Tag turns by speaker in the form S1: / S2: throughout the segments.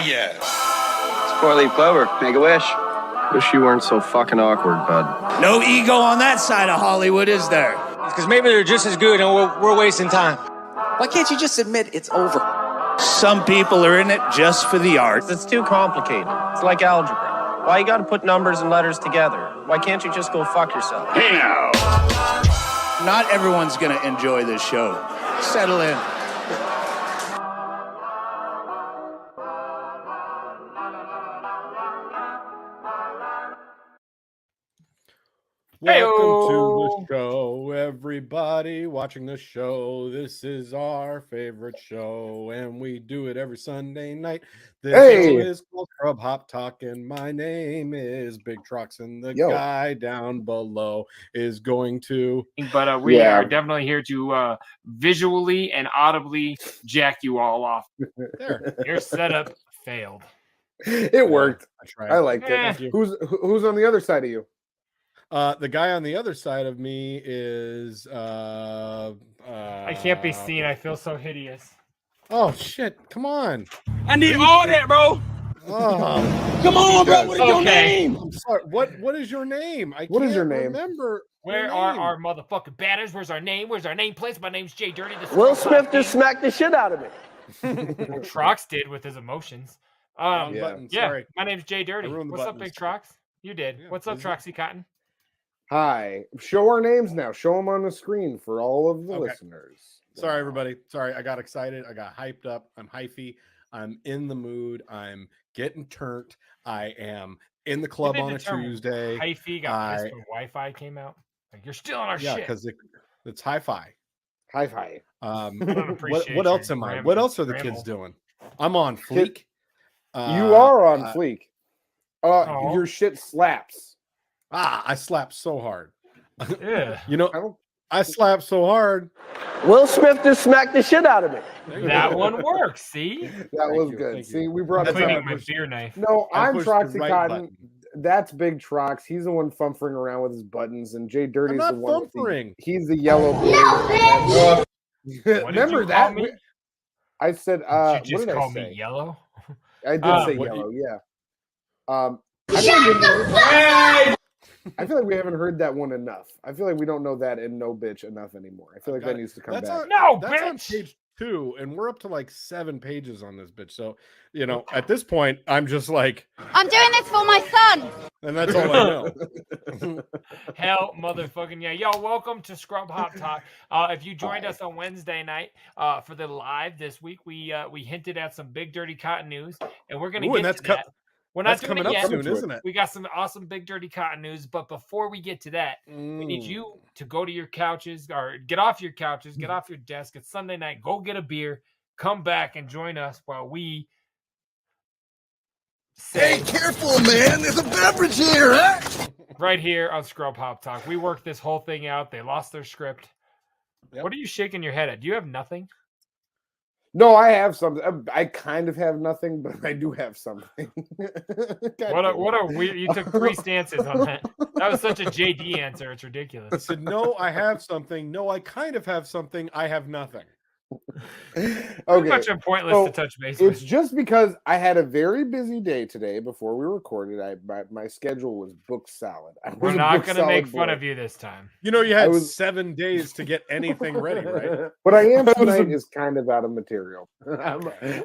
S1: yes.
S2: It's four-leaf clover. Make a wish. Wish you weren't so fucking awkward, bud.
S3: No ego on that side of Hollywood, is there?
S4: Because maybe they're just as good and we're wasting time.
S5: Why can't you just admit it's over?
S3: Some people are in it just for the art.
S2: It's too complicated. It's like algebra. Why you gotta put numbers and letters together? Why can't you just go fuck yourself?
S1: Hey now.
S3: Not everyone's going to enjoy this show. Settle in.
S6: Welcome to the show, everybody watching the show. This is our favorite show, and we do it every Sunday night. This show is called Scrub Hop Talk, and my name is Big Trox, and the guy down below is going to...
S7: But we are definitely here to visually and audibly jack you all off.
S6: There.
S7: Your setup failed.
S8: It worked.
S6: I
S8: liked it. Who's on the other side of you?
S6: The guy on the other side of me is
S7: I can't be seen. I feel so hideous.
S6: Oh shit, come on.
S4: I need all that, bro.
S6: Oh.
S4: Come on, bro. What is your name?
S6: I'm sorry. What is your name?
S8: What is your name?
S6: Remember.
S7: Where are our motherfucking banners? Where's our name? Where's our nameplates? My name's JDirty.
S2: Will Smith just smacked the shit out of me.
S7: Trox did with his emotions.
S6: Sorry.
S7: My name's JDirty. What's up, Big Trox? You did.
S6: Yeah,
S7: What's up, Troxy Cotton?
S8: Hi. Show our names now. Show them on the screen for all of the listeners.
S6: Sorry, everybody. Sorry, I got excited. I got hyped up. I'm hyphy. I'm in the mood. I'm getting turned. I am in the club on a Tuesday.
S7: Hyphy got pissed when Wi-Fi came out. Like, you're still on our shit.
S6: Yeah, because it's hi-fi.
S8: Hi-fi.
S6: What else am I? What else are the kids doing? I'm on fleek.
S8: You are on fleek. Your shit slaps.
S6: I slapped so hard.
S7: Yeah.
S6: I slapped so hard.
S2: Will Smith just smacked the shit out of me.
S7: That one works. See?
S8: That was good. See, we brought
S7: I'm cleaning my beer knife.
S8: No, I'm Troxy Cotton. That's Big Trox. He's the one fumfering around with his buttons, and JDirty's the one. He's the yellow boy.
S7: No,
S8: remember that? I said,
S7: did you just call me yellow?
S8: I did say yellow, yeah. I feel like we haven't heard that one enough. I feel like we don't know that in No Bitch enough anymore. I feel like that needs to come back.
S6: That's on page 2, and we're up to like 7 pages on this bitch. So, at this point, I'm just like,
S9: I'm doing this for my son.
S6: And that's all I know.
S7: Hell, motherfucking yeah. Yo, welcome to Scrub Hop Talk. If you joined us on Wednesday night for the live this week, we hinted at some Big Dirty Cotton news, and we're going to get to that. We're not doing it yet.
S6: Soon, isn't it?
S7: We got some awesome Big Dirty Cotton news, but before we get to that, we need you to go to your couches or get off your couches, get off your desk. It's Sunday night. Go get a beer. Come back and join us while we say,
S3: "Hey, careful, man! There's a beverage here, huh?"
S7: Right here on Scrub Hop Talk. We worked this whole thing out. They lost their script. Yep. What are you shaking your head at? Do you have nothing?
S8: No, I have something. I kind of have nothing, but I do have something.
S7: What a weird! You took 3 stances on that. That was such a JD answer. It's ridiculous.
S6: I said, no, I have something. No, I kind of have something. I have nothing.
S7: Okay. Much pointless to touch base with.
S8: It's just because I had a very busy day today before we recorded. My schedule was booked solid.
S7: We're not going to make fun of you this time.
S6: You had 7 days to get anything ready, right?
S8: What I am tonight is kind of out of material.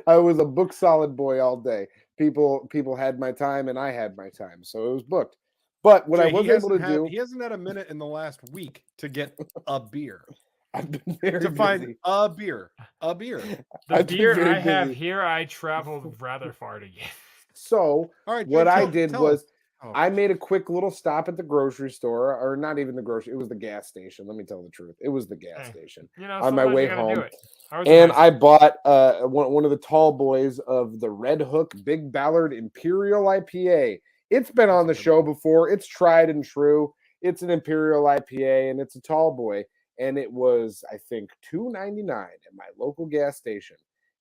S8: I was a book solid boy all day. People had my time and I had my time, so it was booked. But what I was able to do,
S6: he hasn't had a minute in the last week to get a beer.
S8: I've been very busy.
S6: Find a beer.
S7: The beer I have here, I traveled rather far to get.
S8: So, what I did was I made a quick little stop at the grocery store, or not even the grocery. It was the gas station. Let me tell the truth. It was the gas station on my way home. And I bought one of the tall boys of the Red Hook Big Ballard Imperial IPA. It's been on the show before. It's tried and true. It's an Imperial IPA, and it's a tall boy. And it was, I think, $2.99 at my local gas station.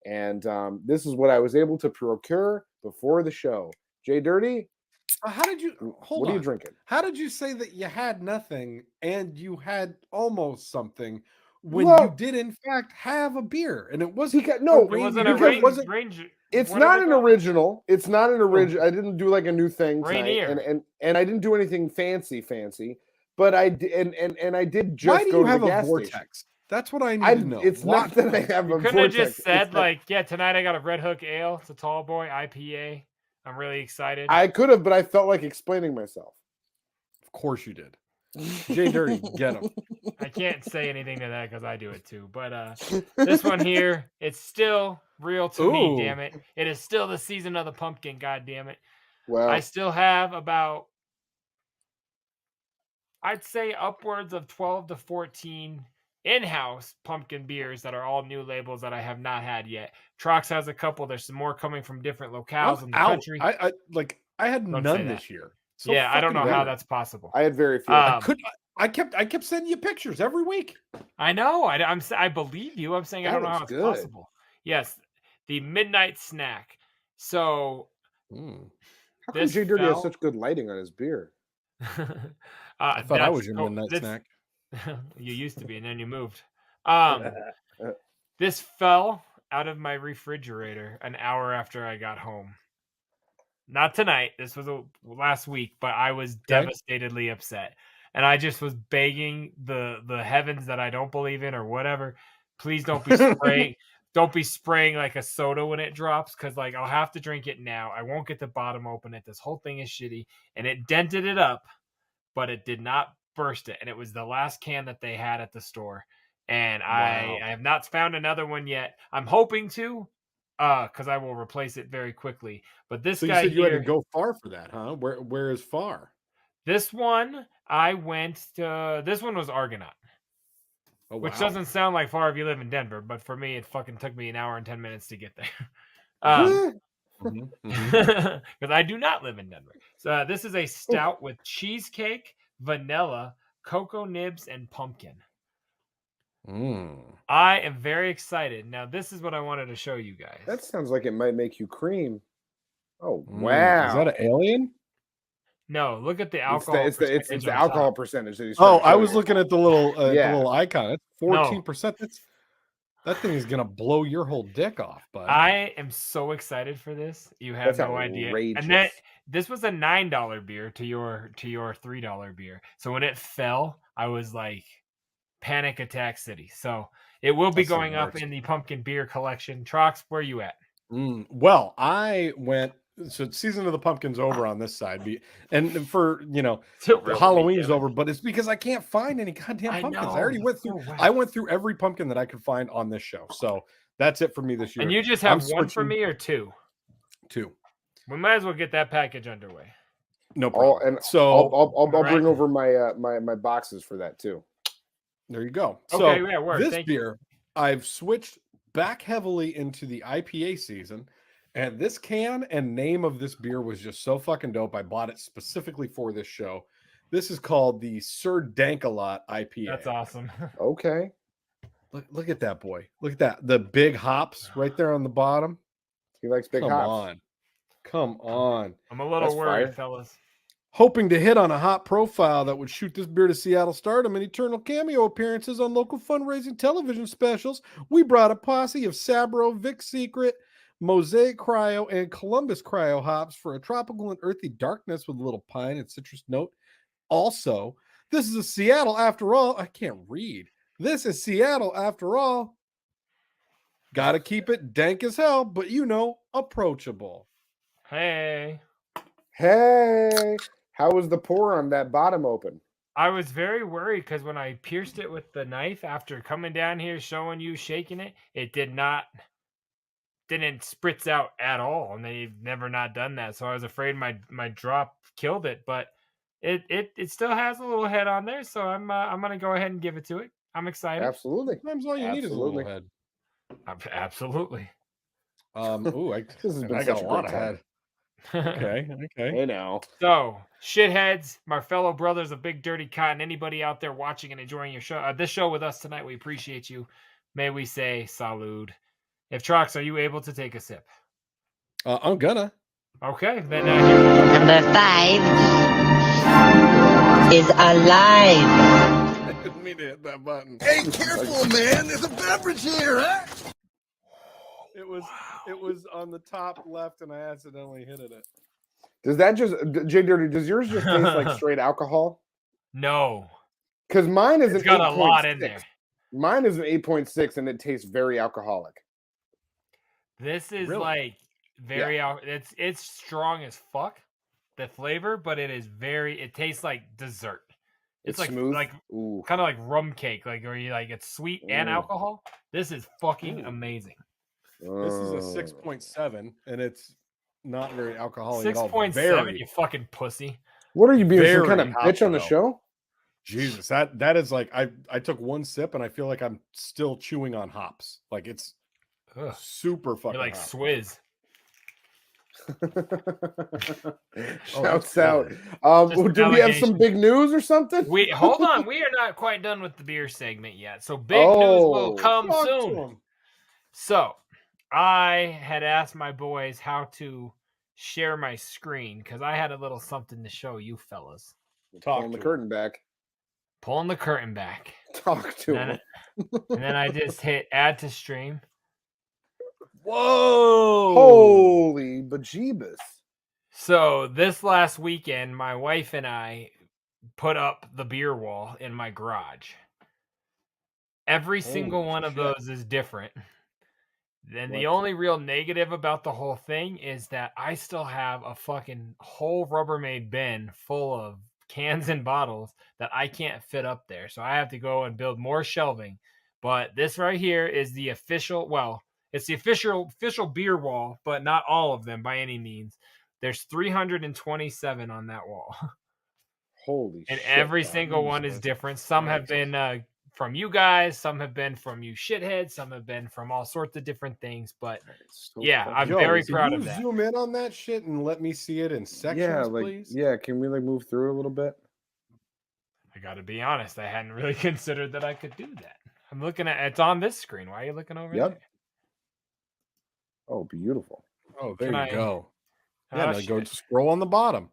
S8: And this is what I was able to procure before the show. JDirty,
S6: how did you
S8: what are you drinking?
S6: How did you say that you had nothing and you had almost something when you did in fact have a beer? And it wasn't
S7: it wasn't a range.
S8: It's not an original. It's not an original. I didn't do like a new thing
S7: tonight,
S8: and I didn't do anything fancy. But I did, and I did just
S6: Why do
S8: go
S6: you
S8: to
S6: have
S8: the
S6: a
S8: gas
S6: vortex?
S8: station.
S6: That's what I need to know.
S8: It's not that I have a vortex.
S7: Couldn't have just said tonight I got a Red Hook Ale. It's a tall boy IPA. I'm really excited.
S8: I could have, but I felt like explaining myself.
S6: Of course you did. JDirty, get him.
S7: I can't say anything to that because I do it too. But this one here, it's still real to me, damn it. It is still the season of the pumpkin, god damn it.
S8: Well,
S7: I still have about, I'd say upwards of 12 to 14 in-house pumpkin beers that are all new labels that I have not had yet. Trox has a couple. There's some more coming from different locales in the country.
S6: I had none this year.
S7: So yeah, I don't know how that's possible.
S8: I had very few.
S6: I kept sending you pictures every week.
S7: I know. I believe you. I'm saying I don't know how it's possible. Yes, the midnight snack. So,
S8: how come JDirty has such good lighting on his beer?
S6: I thought I was your midnight snack.
S7: You used to be, and then you moved. This fell out of my refrigerator an hour after I got home. Not tonight. This was last week, but I was devastatedly upset. And I just was begging the heavens that I don't believe in or whatever. Please don't be spraying. Don't be spraying like a soda when it drops, because like I'll have to drink it now. I won't get the bottom open it. This whole thing is shitty. And it dented it up, but it did not burst it. And it was the last can that they had at the store. And I have not found another one yet. I'm hoping to. Because I will replace it very quickly. But this
S6: so
S7: guy
S6: you said
S7: here,
S6: you had to go far for that, huh? Where is far?
S7: This one I went to. This one was Argonaut, which doesn't sound like far if you live in Denver, but for me, it fucking took me an hour and 10 minutes to get there. Because I do not live in Denver. So this is a stout with cheesecake, vanilla, cocoa nibs, and pumpkin. I am very excited. Now, this is what I wanted to show you guys.
S8: That sounds like it might make you cream. Oh, wow.
S6: Is that an alien?
S7: No, look at the alcohol.
S8: It's the alcohol percentage that he's
S6: I was looking at the little icon. It's 14%. That thing is gonna blow your whole dick off, bud.
S7: I am so excited for this. You have no idea. And then this was a $9 beer to your $3 beer. So when it fell, I was like panic attack city. So it will be going up in the pumpkin beer collection. Trox, where are you at?
S6: Well, I went. So season of the pumpkin's over on this side, and for Halloween's over, but it's because I can't find any goddamn pumpkins. I already went through. I went through every pumpkin that I could find on this show. So that's it for me this year.
S7: And you just have one for me or two?
S6: Two.
S7: We might as well get that package underway.
S6: No problem.
S8: And so I'll bring over my boxes for that too.
S6: There you go.
S7: Okay,
S6: so
S7: yeah, word.
S6: This beer, I've switched back heavily into the IPA season. And this can and name of this beer was just so fucking dope. I bought it specifically for this show. This is called the Sir Dank-A-Lot IPA.
S7: That's awesome.
S8: Okay.
S6: Look at that boy. Look at that. The big hops right there on the bottom.
S8: He likes big hops.
S6: Come on.
S7: I'm a little worried, fellas.
S6: Hoping to hit on a hot profile that would shoot this beer to Seattle stardom and eternal cameo appearances on local fundraising television specials, we brought a posse of Sabro, Vic Secret, Mosaic Cryo, and Columbus Cryo hops for a tropical and earthy darkness with a little pine and citrus note. Also, this is a Seattle after all. I can't read. This is Seattle after all. Gotta keep it dank as hell, but approachable.
S7: Hey.
S8: How was the pour on that bottom open?
S7: I was very worried because when I pierced it with the knife after coming down here, showing you, shaking it, it didn't spritz out at all, and they've never not done that. So I was afraid my drop killed it, but it still has a little head on there. So I'm gonna go ahead and give it to it. I'm excited.
S8: Absolutely.
S6: Sometimes all you need is a little head.
S7: Absolutely.
S6: I got a lot of head. Okay.
S8: Hey now.
S7: So, shitheads, my fellow brothers of Big Dirty Cotton, anybody out there watching and enjoying your show, this show with us tonight, we appreciate you. May we say salud. If Trox, are you able to take a sip?
S6: I'm gonna.
S7: Okay, then.
S9: Number 5 is alive.
S6: I didn't mean to hit that button.
S3: Hey, careful, man! There's a beverage here, huh?
S6: It was on the top left, and I accidentally hit it.
S8: Does that just JDirty? Does yours just taste like straight alcohol?
S7: No,
S8: because mine is
S7: it's
S8: an
S7: got
S8: 8.
S7: a lot in there.
S8: Mine is an 8.6, and it tastes very alcoholic.
S7: This is like very it's strong as fuck, the flavor, but it is it tastes like dessert. It's like
S8: smooth,
S7: like kind of like rum cake, like where you like it's sweet and alcohol. This is fucking amazing.
S6: This is a 6.7, and it's not very alcoholic at all.
S7: 6.7, you fucking pussy.
S8: What are you being, some kind of bitch on the show?
S6: Jesus, that is like I took one sip and I feel like I'm still chewing on hops. Like it's super fucking.
S7: You're like
S6: hot.
S7: Swizz.
S8: Shouts out. Do we have some big news or something?
S7: Hold on, we are not quite done with the beer segment yet. So big news will come soon. So I had asked my boys how to share my screen because I had a little something to show you fellas.
S8: Pulling the curtain back.
S7: Pulling the curtain back.
S8: Talk to him.
S7: And then I just hit add to stream.
S8: Whoa! Holy bejeebus.
S7: So this last weekend, my wife and I put up the beer wall in my garage. Every single one of those is different. Then the only real negative about the whole thing is that I still have a fucking whole Rubbermaid bin full of cans and bottles that I can't fit up there. So I have to go and build more shelving. But this right here is the official, it's the official beer wall, but not all of them by any means. There's 327 on that wall.
S8: Holy
S7: and
S8: shit.
S7: And every single one is different. Some have been from you guys, some have been from you shitheads, some have been from all sorts of different things. But I'm very proud of that.
S6: Zoom in on that shit and let me see it in sections, please.
S8: Yeah, can we move through a little bit?
S7: I got to be honest, I hadn't really considered that I could do that. I'm looking at it's on this screen. Why are you looking over there?
S8: Oh, beautiful.
S6: Oh, there you go. Yeah, go scroll on the bottom.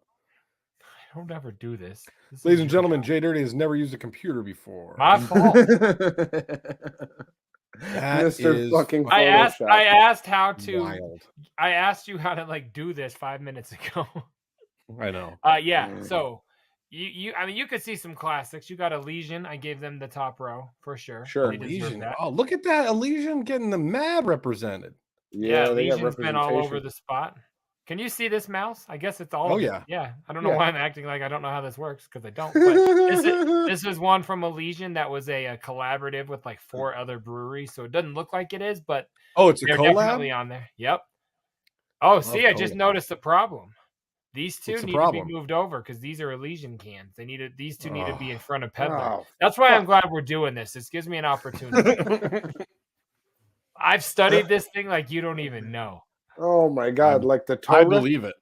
S7: I don't ever do this.
S6: Ladies and gentlemen, JDirty has never used a computer before.
S7: My fault. I asked how to. Wild. I asked you how to do this 5 minutes ago.
S6: I know.
S7: So you could see some classics. You got Elysian. I gave them the top row for sure.
S8: Sure.
S6: Elysian. Oh, look at that. Elysian getting the mad represented.
S7: Yeah, Elysian's been all over the spot. Can you see this mouse? I guess it's all.
S6: Oh yeah.
S7: Yeah. I don't know why I'm acting like I don't know how this works because I don't. But this is one from Elysian that was a collaborative with 4 other breweries, so it doesn't look like it is, but
S6: it's a collab?
S7: Definitely on there. Yep. Oh, see, I just noticed the problem. These two need to be moved over because these are Elysian cans. These two need to be in front of Peddler. That's why I'm glad we're doing this. This gives me an opportunity. I've studied this thing like you don't even know.
S8: Oh my God! The Torah?
S6: I believe it.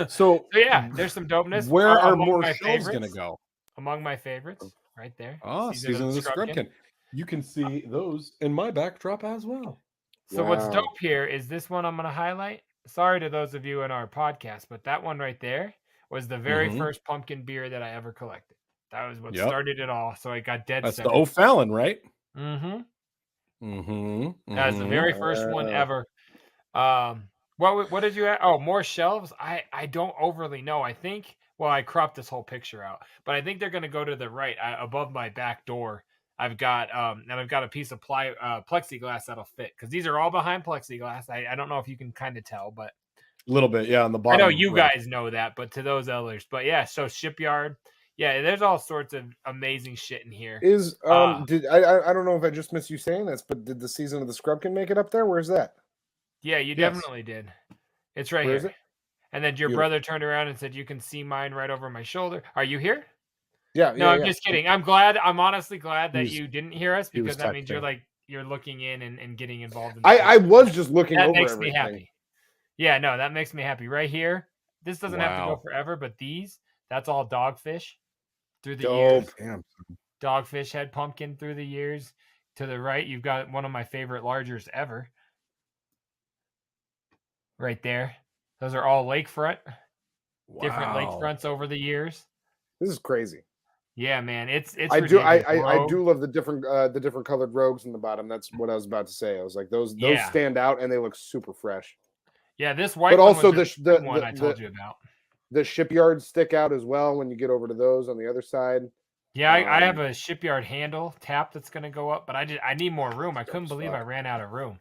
S6: So
S7: yeah, there's some dopeness.
S6: Where are more shelves going to go?
S7: Among my favorites, right there.
S6: Oh, Season of the Scrubkin. You can see those in my backdrop as well.
S7: So what's dope here is this one I'm going to highlight. Sorry to those of you in our podcast, but that one right there was the very first pumpkin beer that I ever collected. That was what started it all. So it got dead.
S6: That's the O'Fallon, right?
S7: That's the very first one ever. What did you add? Oh, more shelves. I don't overly know. I think. Well, I cropped this whole picture out, but I think they're going to go to the right above my back door. I've got a piece of plexiglass that'll fit because these are all behind plexiglass. I don't know if you can kind of tell, but
S6: a little bit, on the bottom.
S7: I know you guys know that, but to those others, but yeah. So Shipyard. Yeah, there's all sorts of amazing shit in here.
S8: Is I don't know if I just missed you saying this, but did the Season of the Scrubkin make it up there? Where's that?
S7: Yeah, you definitely did. It's right here. Is it? And then your brother turned around and said, "You can see mine right over my shoulder." Are you here?
S8: Yeah.
S7: No, I'm just kidding. I'm honestly glad that you didn't hear us because that means you're looking in and getting involved.
S8: I was just looking over everything. That makes me happy.
S7: Yeah, no, that makes me happy. Right here, this doesn't have to go forever, but that's all Dogfish through the years.
S6: Damn.
S7: Dogfish had pumpkin through the years. To the right, you've got one of my favorite largers ever. Right there. Those are all lakefront. Different lakefronts over the years.
S8: This is crazy.
S7: Yeah, man, it's
S8: I do love the different colored rogues in the bottom. That's what I was about to say. I was like, those stand out and they look super fresh.
S7: Yeah, this white
S8: but
S7: one
S8: also
S7: was the one I told you about.
S8: The shipyards stick out as well when you get over to those on the other side.
S7: Yeah, I have a shipyard handle tap that's going to go up, but I need more room. I couldn't believe I ran out of room.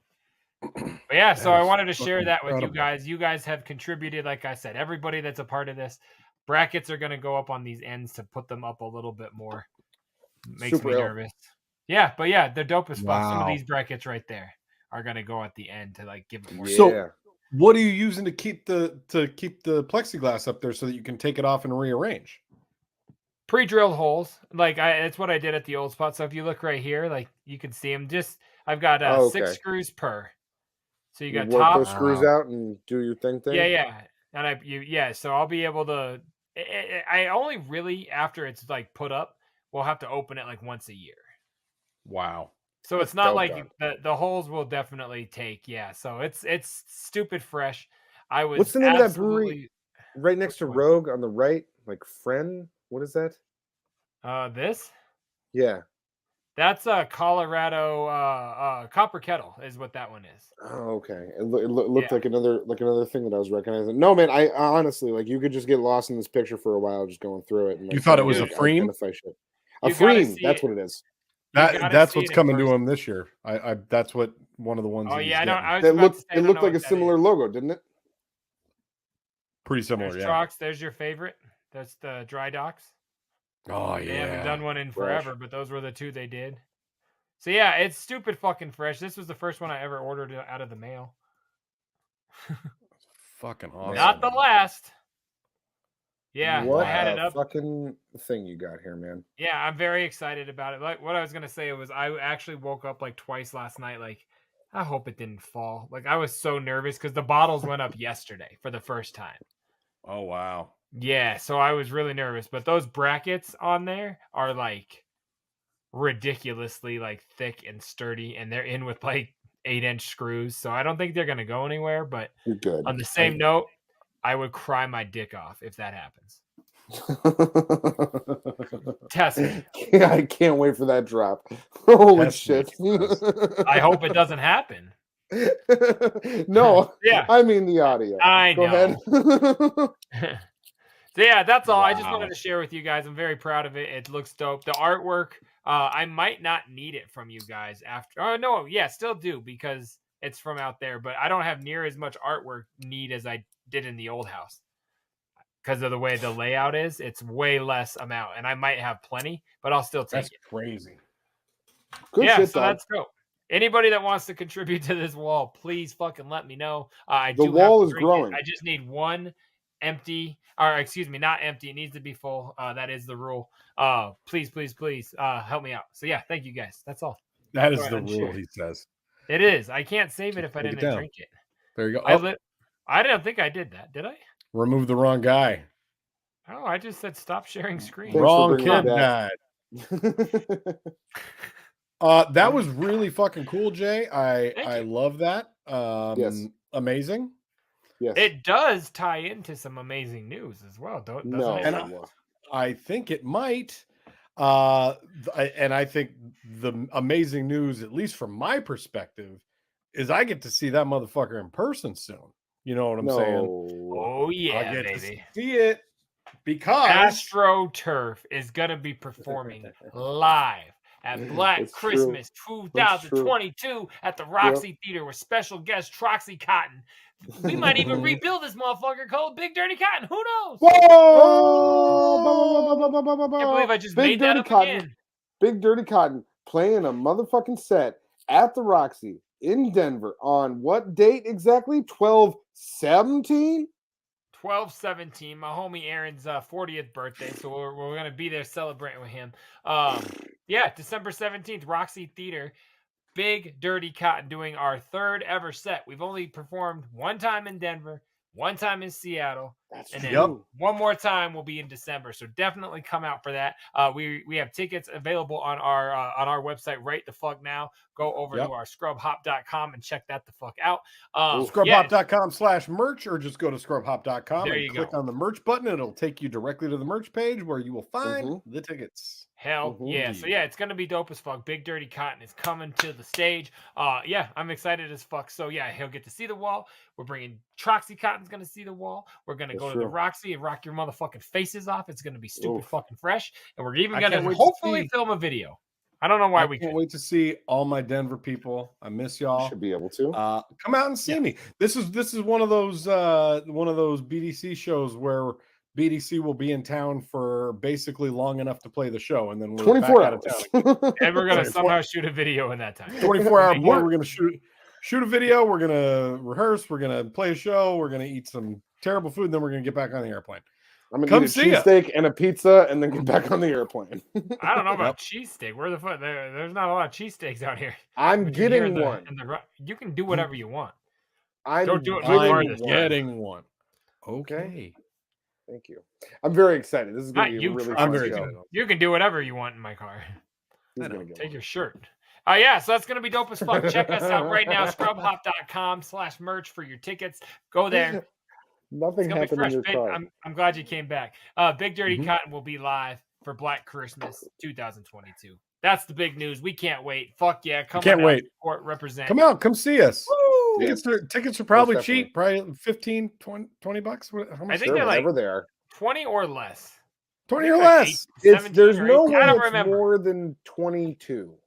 S7: But yeah, so I wanted to share that with you guys. You guys have contributed, like I said, everybody that's a part of this. Brackets are going to go up on these ends to put them up a little bit more. Makes me nervous. Yeah, but yeah, they're dope as fuck. Some of these brackets right there are going to go at the end to like give it more.
S6: So, what are you using to keep the plexiglass up there so that you can take it off and rearrange?
S7: Pre-drilled holes. Like it's what I did at the old spot. So if you look right here, like you can see them. I've got 6 screws per. So you got
S8: work those screws out and do your thing.
S7: Yeah. And so I'll be able to. I only really after it's like put up, we'll have to open it like once a year.
S6: Wow.
S7: So it's not like the holes will definitely take. Yeah. So it's stupid fresh.
S8: What's the name of that brewery? Right next to Rogue on the right, like Friend. What is that?
S7: This?
S8: Yeah.
S7: That's a Colorado Copper Kettle is what that one is.
S8: Oh, okay. It looked like another thing that I was recognizing. No, man, I honestly you could just get lost in this picture for a while just going through it. And
S6: you thought it was a Freem?
S8: A Freem, that's what it is.
S6: That's what's coming to him this year. I that's what one of the ones.
S7: Oh yeah,
S8: it looked like a similar logo, didn't it?
S6: Pretty similar.
S7: There's Trox. There's your favorite. That's the Dry Docks.
S6: Oh yeah.
S7: They haven't done one in forever, but those were the 2 they did. So yeah, it's stupid fucking fresh. This was the first one I ever ordered out of the mail.
S6: Fucking awesome.
S7: Not the last. Yeah,
S8: what
S7: I had it up.
S8: Fucking thing you got here, man.
S7: Yeah, I'm very excited about it. Like what I was gonna say was I actually woke up like twice last night. Like I hope it didn't fall. Like I was so nervous because the bottles went up yesterday for the first time.
S6: Oh wow.
S7: Yeah, so I was really nervous, but those brackets on there are like ridiculously like thick and sturdy, and they're in with like 8-inch screws, so I don't think they're gonna go anywhere. But
S8: you're good.
S7: On the same note, I would cry my dick off if that happens. Test me.
S8: Yeah, I can't wait for that drop. Holy shit!
S7: I hope it doesn't happen.
S8: No, I mean the audio.
S7: I
S8: know.
S7: Go ahead. So yeah, that's all. Wow. I just wanted to share with you guys. I'm very proud of it. It looks dope. The artwork, I might not need it from you guys after. Oh no, yeah, still do because it's from out there. But I don't have near as much artwork need as I did in the old house because of the way the layout is. It's way less amount, and I might have plenty, but I'll still take it.
S6: That's crazy.
S8: Good shit,
S7: so that's dope. Anybody that wants to contribute to this wall, please fucking let me know.
S8: The wall is growing.
S7: I just need one empty, or excuse me, not empty. It needs to be full. That is the rule. Please help me out. So yeah, thank you guys. That's all.
S6: That is the rule, he says.
S7: It is. I can't save it if I didn't drink it.
S6: There you go.
S7: I didn't think I did that. Did I?
S6: Remove the wrong guy.
S7: Oh, I just said stop sharing screen.
S6: Wrong kid died. That was really fucking cool, Jay. I love that.
S8: Yes.
S6: Amazing.
S8: Yes.
S7: It does tie into some amazing news as well, doesn't it?
S6: And I think it might. And I think the amazing news, at least from my perspective, is I get to see that motherfucker in person soon. You know what I'm saying?
S7: Oh yeah,
S6: I get
S7: baby.
S6: to see it because
S7: AstroTurf is gonna be performing live at Black Christmas 2022 at the Roxy Theater with special guest Troxy Cotton. We might even rebuild this motherfucker called Big Dirty Cotton. Who knows?
S8: Whoa!
S7: Can't believe I just made that up again.
S8: Big Dirty Cotton playing a motherfucking set at the Roxy in Denver on what date exactly? 12/17?
S7: 12/17. My homie Aaron's 40th birthday, so we're gonna be there celebrating with him. December 17th, Roxy Theater. Big Dirty Cotton doing our 3rd ever set. We've only performed one time in Denver, one time in Seattle. And then one more time will be in December. So definitely come out for that. We have tickets available on our website right the fuck now. Go over to our scrubhop.com and check that the fuck out.
S6: Scrubhop.com/merch, or just go to scrubhop.com and click on the merch button. It'll take you directly to the merch page where you will find the tickets.
S7: Hell yeah. So yeah, it's going to be dope as fuck. Big Dirty Cotton is coming to the stage. Yeah, I'm excited as fuck. So yeah, he'll get to see the wall. We're bringing Troxy Cotton's going to see the wall. We're going to go to the Roxy and rock your motherfucking faces off. It's going to be stupid fucking fresh. And we're even going to hopefully film a video. I don't know why we can't
S6: wait to see all my Denver people. I miss y'all.
S8: Should be able to
S6: come out and see me. This is one of those BDC shows where BDC will be in town for basically long enough to play the show, and then we're
S8: 24
S6: back
S8: hours.
S6: Out of town.
S7: And we're gonna somehow shoot a video in that time.
S6: 24-hour board. We're gonna shoot a video. We're gonna rehearse. We're gonna play a show. We're gonna eat some terrible food, and then we're gonna get back on the airplane.
S8: I'm gonna eat a cheesesteak and a pizza, and then get back on the airplane.
S7: I don't know about cheesesteak. Where the fuck? There's not a lot of cheesesteaks out here.
S8: I'm getting one.
S7: You can do whatever you want.
S6: Don't do it. I'm getting one. Okay.
S8: Thank you. I'm very excited. This is going to be a really fun show.
S7: You can do whatever you want in my car. Take your shirt. Yeah, so that's going to be dope as fuck. Check us out right now. Scrubhop.com/merch for your tickets. Go there.
S8: Nothing happened in your car.
S7: I'm glad you came back. Big Dirty Cotton will be live for Black Christmas 2022. That's the big news. We can't wait. Fuck yeah.
S6: Can't wait.
S7: Support, represent.
S6: Come out. Come see us. Tickets are probably cheap. Probably 15, 20 bucks. How much?
S7: I think they're like
S8: they are.
S7: 20 or less.
S6: 20 or less.
S8: There's no way it's more than 22.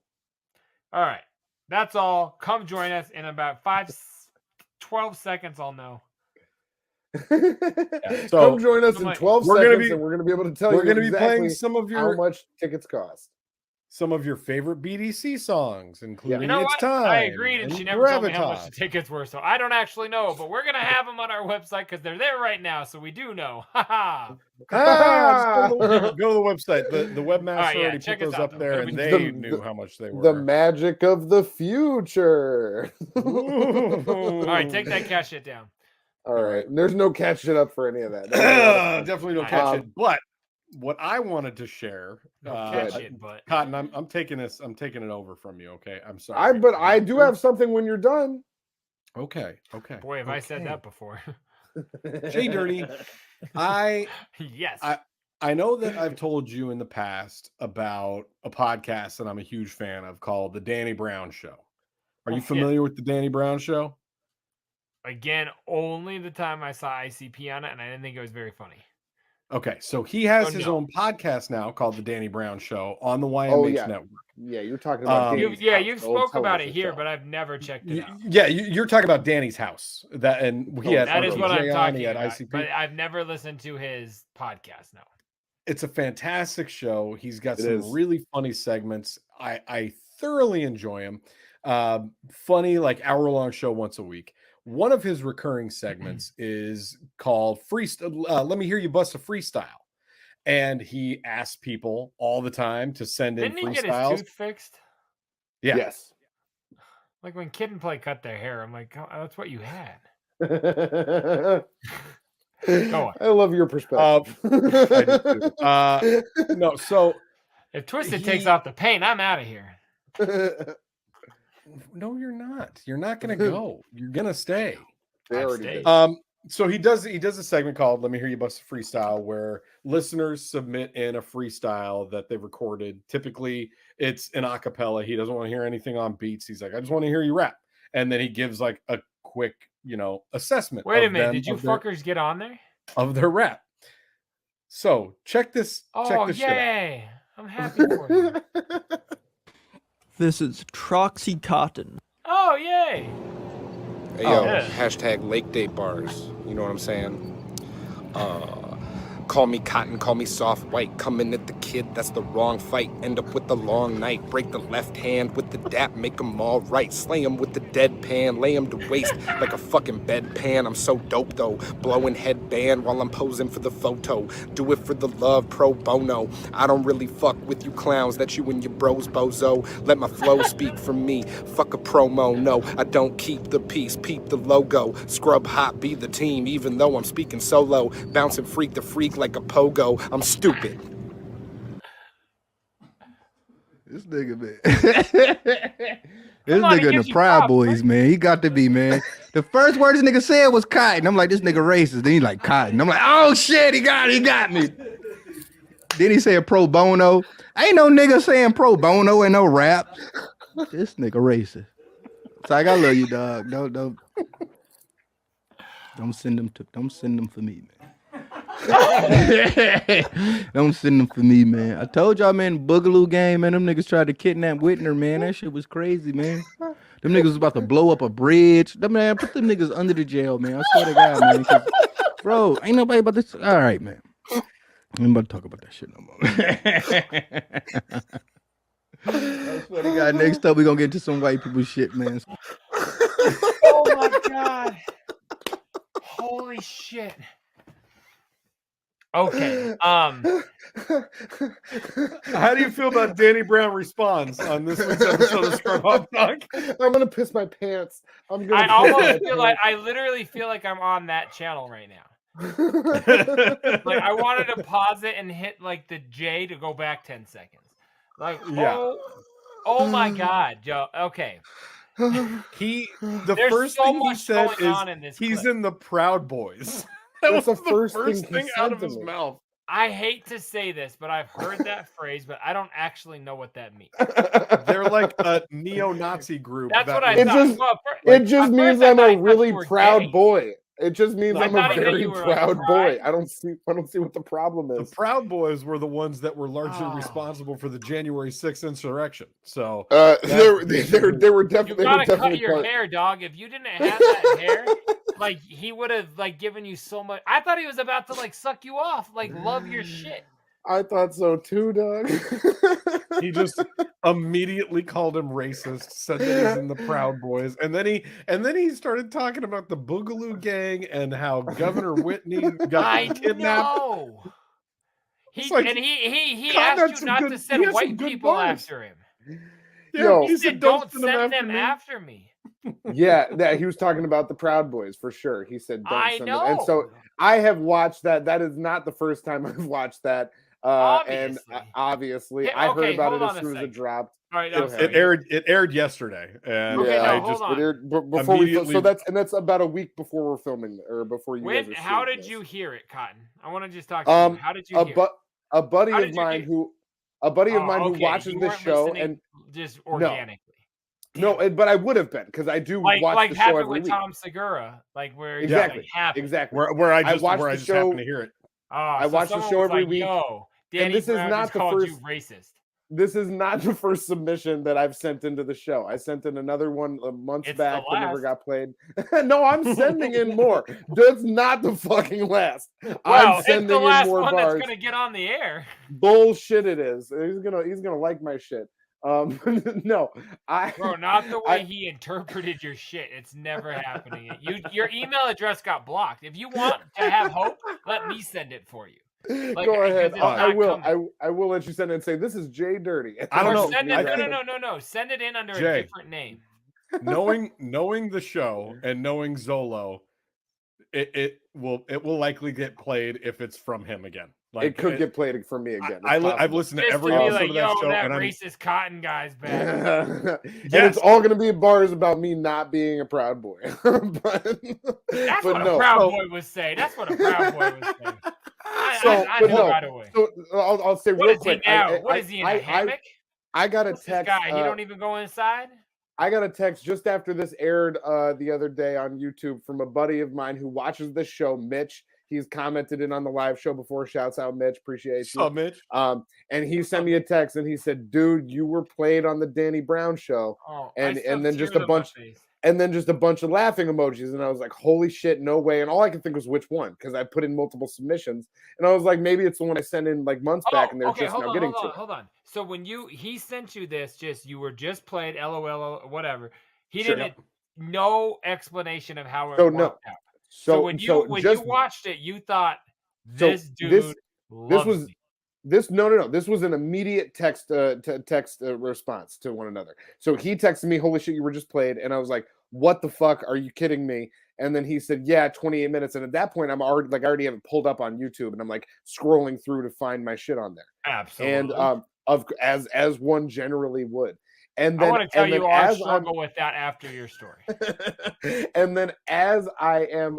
S7: All right. That's all. Come join us in about 12 seconds. I'll know.
S8: So come join us in 12 seconds, and we're going to be able to tell you exactly be playing some of how much tickets cost.
S6: Some of your favorite BDC songs, including
S7: you know
S6: It's
S7: what?
S6: Time.
S7: I agreed, and she never told me how much the tickets were, so I don't actually know, but we're going to have them on our website because they're there right now, so we do know.
S6: Go to the website. The webmaster already put those up there, and they knew how much they were.
S8: The magic of the future.
S7: All right, take that cat shit down.
S8: All right. There's no catch it up for any of that.
S6: Definitely no catch it. But what I wanted to share, Cotton, I'm taking this. I'm taking it over from you. Okay, I'm sorry.
S8: But I do have something when you're done.
S6: Okay.
S7: Boy, have I said that before.
S6: JDirty,
S7: yes.
S6: I know that I've told you in the past about a podcast that I'm a huge fan of called The Danny Brown Show. Are you familiar with The Danny Brown Show?
S7: Again, only the time I saw ICP on it, and I didn't think it was very funny.
S6: Okay, so he has his own podcast now called The Danny Brown Show on the YMH network.
S8: Yeah, you're talking about
S7: you've spoke about it here, but I've never checked it out.
S6: Yeah, you're talking about Danny's house. That
S7: is what I'm talking about. ICP. But I've never listened to his podcast. No,
S6: it's a fantastic show. He's got some really funny segments. I thoroughly enjoy him. Funny, like hour-long show once a week. One of his recurring segments is called Freestyle. Let me hear you bust a freestyle. And he asks people all the time to send in freestyles.
S7: Didn't he get his tooth fixed?
S6: Yeah.
S8: Yes.
S7: Like when Kid and Play cut their hair, I'm like, oh, that's what you had.
S8: Go on. I love your perspective.
S6: No, so
S7: if Twisted takes off the paint, I'm out of here.
S6: No, you're not. You're not going to go. You're going to stay. So he does a segment called "Let Me Hear You Bust a Freestyle," where listeners submit in a freestyle that they've recorded. Typically, it's an acapella. He doesn't want to hear anything on beats. He's like, "I just want to hear you rap," and then he gives like a quick, assessment.
S7: Wait a minute, did you fuckers get on there
S6: of their rap? So check this.
S7: Oh,
S6: check this
S7: yay! I'm happy for you.
S1: This is Troxy Cotton.
S7: Oh, yay!
S10: Hey, yo, hashtag Lake Day Bars. You know what I'm saying? Call me cotton, call me soft white. Coming at the kid, that's the wrong fight. End up with the long night. Break the left hand with the dap, make them all right. Slay them with the deadpan, lay them to waste like a fucking bedpan. I'm so dope though, blowing headband while I'm posing for the photo. Do it for the love, pro bono. I don't really fuck with you clowns, that you and your bros bozo. Let my flow speak for me. Fuck a promo, no, I don't keep the peace, peep the logo. Scrub hop, be the team, even though I'm speaking solo. Bouncing freak the freak like a pogo. I'm stupid.
S11: This nigga, man. This nigga in the Proud Boys, man. He got to be, man. The first word this nigga said was cotton. I'm like, this nigga racist. Then he like cotton. I'm like, oh shit, he got me. Then he said pro bono. Ain't no nigga saying pro bono and no rap. This nigga racist. So I love you, dog. Don't send them for me, man. Don't send them for me, man. I told y'all, man, Boogaloo game, man. Them niggas tried to kidnap Whitner, man. That shit was crazy, man. Them niggas was about to blow up a bridge. Man, put them niggas under the jail, man. I swear to God, man. Bro, ain't nobody about this. All right, man. I ain't about to talk about that shit no more. I swear to God, next up we gonna get to some white people shit, man.
S7: Oh my God. Holy shit. Okay.
S6: How do you feel about Danny Brown responds on this week's episode of Scrub Hop Talk?
S8: I'm gonna piss my pants.
S7: I literally feel like I'm on that channel right now. Like I wanted to pause it and hit like the J to go back 10 seconds. Like, oh my God, Joe. Okay.
S6: The first thing he said is he's in the Proud Boys. That was the first thing out of his mouth.
S7: I hate to say this, but I've heard that phrase, but I don't actually know what that means.
S6: They're like a neo-Nazi group.
S7: That's what I thought.
S8: It just means I'm a really proud boy. It just means I'm a very proud boy. I don't see what the problem is.
S6: The Proud Boys were the ones that were largely responsible for the January 6th insurrection. So
S8: they were definitely.
S7: You gotta cut your hair, dog. If you didn't have that hair, like he would have like given you so much. I thought he was about to like suck you off, like love your shit.
S8: I thought so too, Doug.
S6: He just immediately called him racist, said that he's in the Proud Boys, and then he started talking about the Boogaloo Gang and how Governor Whitney got kidnapped.
S7: He asked you not to send white people after him. He said, "Don't send them after me."
S8: Yeah, he was talking about the Proud Boys for sure. He said, "Don't send them." And so I have watched that. That is not the first time I've watched that. And obviously, I heard about it as soon as it dropped.
S7: All right,
S6: it aired yesterday, and
S7: hold
S8: on. Before that's about a week before we're filming, or before you.
S7: How did you hear it, Cotton? I want to just talk to you. How did you hear it?
S8: A buddy of mine who watches this show and
S7: just organically.
S8: No, but I would have been because I do watch the show every week.
S7: Tom Segura, like where
S8: exactly.
S6: Where I just happen to hear it.
S8: I watch the show every week.
S7: Danny
S8: and this
S7: Brown
S8: is not the first
S7: racist.
S8: This is not the first submission that I've sent into the show. I sent in another one months back that never got played. No, I'm sending in more. That's not the fucking last. I'm sending
S7: the last
S8: in more
S7: one
S8: bars.
S7: That's gonna get on the air.
S8: Bullshit, it is. He's gonna like my shit. No,
S7: bro, not the way he interpreted your shit. It's never happening. Your email address got blocked. If you want to have hope, let me send it for you.
S8: Go ahead. I will. I will let you send it and say this is JDirty.
S6: I don't know.
S7: Send it, no. Send it in under a different name.
S6: Knowing the show and knowing Zolo, it will likely get played if it's from him again. Like,
S8: it could get played for me again.
S6: I've listened to every episode of that show,
S7: that
S6: and
S7: racist Cotton guy's back.
S8: And it's all going to be bars about me not being a proud boy.
S7: That's what a proud boy would say. That's what a proud boy would say. I know right away.
S8: So I'll say real quick.
S7: What is he in a hammock?
S8: I got a text.
S7: This guy, he don't even go inside.
S8: I got a text just after this aired the other day on YouTube from a buddy of mine who watches this show, Mitch. He's commented in on the live show before. Shouts out, Mitch. Appreciate you.
S6: Mitch.
S8: And he sent me a text and he said, "Dude, you were played on the Danny Brown show." And then just a bunch of laughing emojis. And I was like, "Holy shit, no way!" And all I could think was which one, because I put in multiple submissions. And I was like, maybe it's the one I sent in like months back, and they're just now getting to it.
S7: Hold on. So when he sent you this, you were just played, LOL, whatever. He didn't. No explanation of how it worked out. So when you watched it, you thought this dude loves me.
S8: No. This was an immediate text response to one another. So he texted me, "Holy shit, you were just played," and I was like, "What the fuck? Are you kidding me?" And then he said, "Yeah, 28 minutes." And at that point, I already have it pulled up on YouTube, and I'm like scrolling through to find my shit on there.
S7: Absolutely.
S8: And as one generally would. And then
S7: I want to tell you our struggle with that after your story.
S8: And then as I am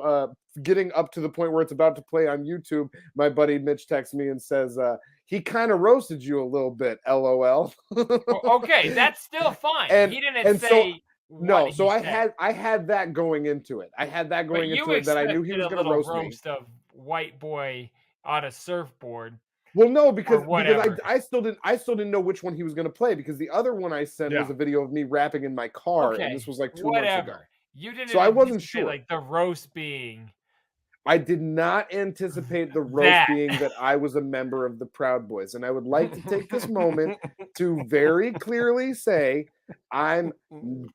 S8: getting up to the point where it's about to play on YouTube, my buddy Mitch texts me and says, he kind of roasted you a little bit, LOL.
S7: Okay, that's still fine. He didn't say.
S8: No, so I had that going into it. I had that going into it that I knew he was going to roast me.
S7: Of white boy on a surfboard.
S8: Well, no, because I still didn't know which one he was going to play, because the other one I sent was a video of me rapping in my car, and this was like 2 months ago.
S7: You didn't.
S8: So I wasn't sure.
S7: Like the roast being.
S8: I did not anticipate the roast being that I was a member of the Proud Boys, and I would like to take this moment to very clearly say I'm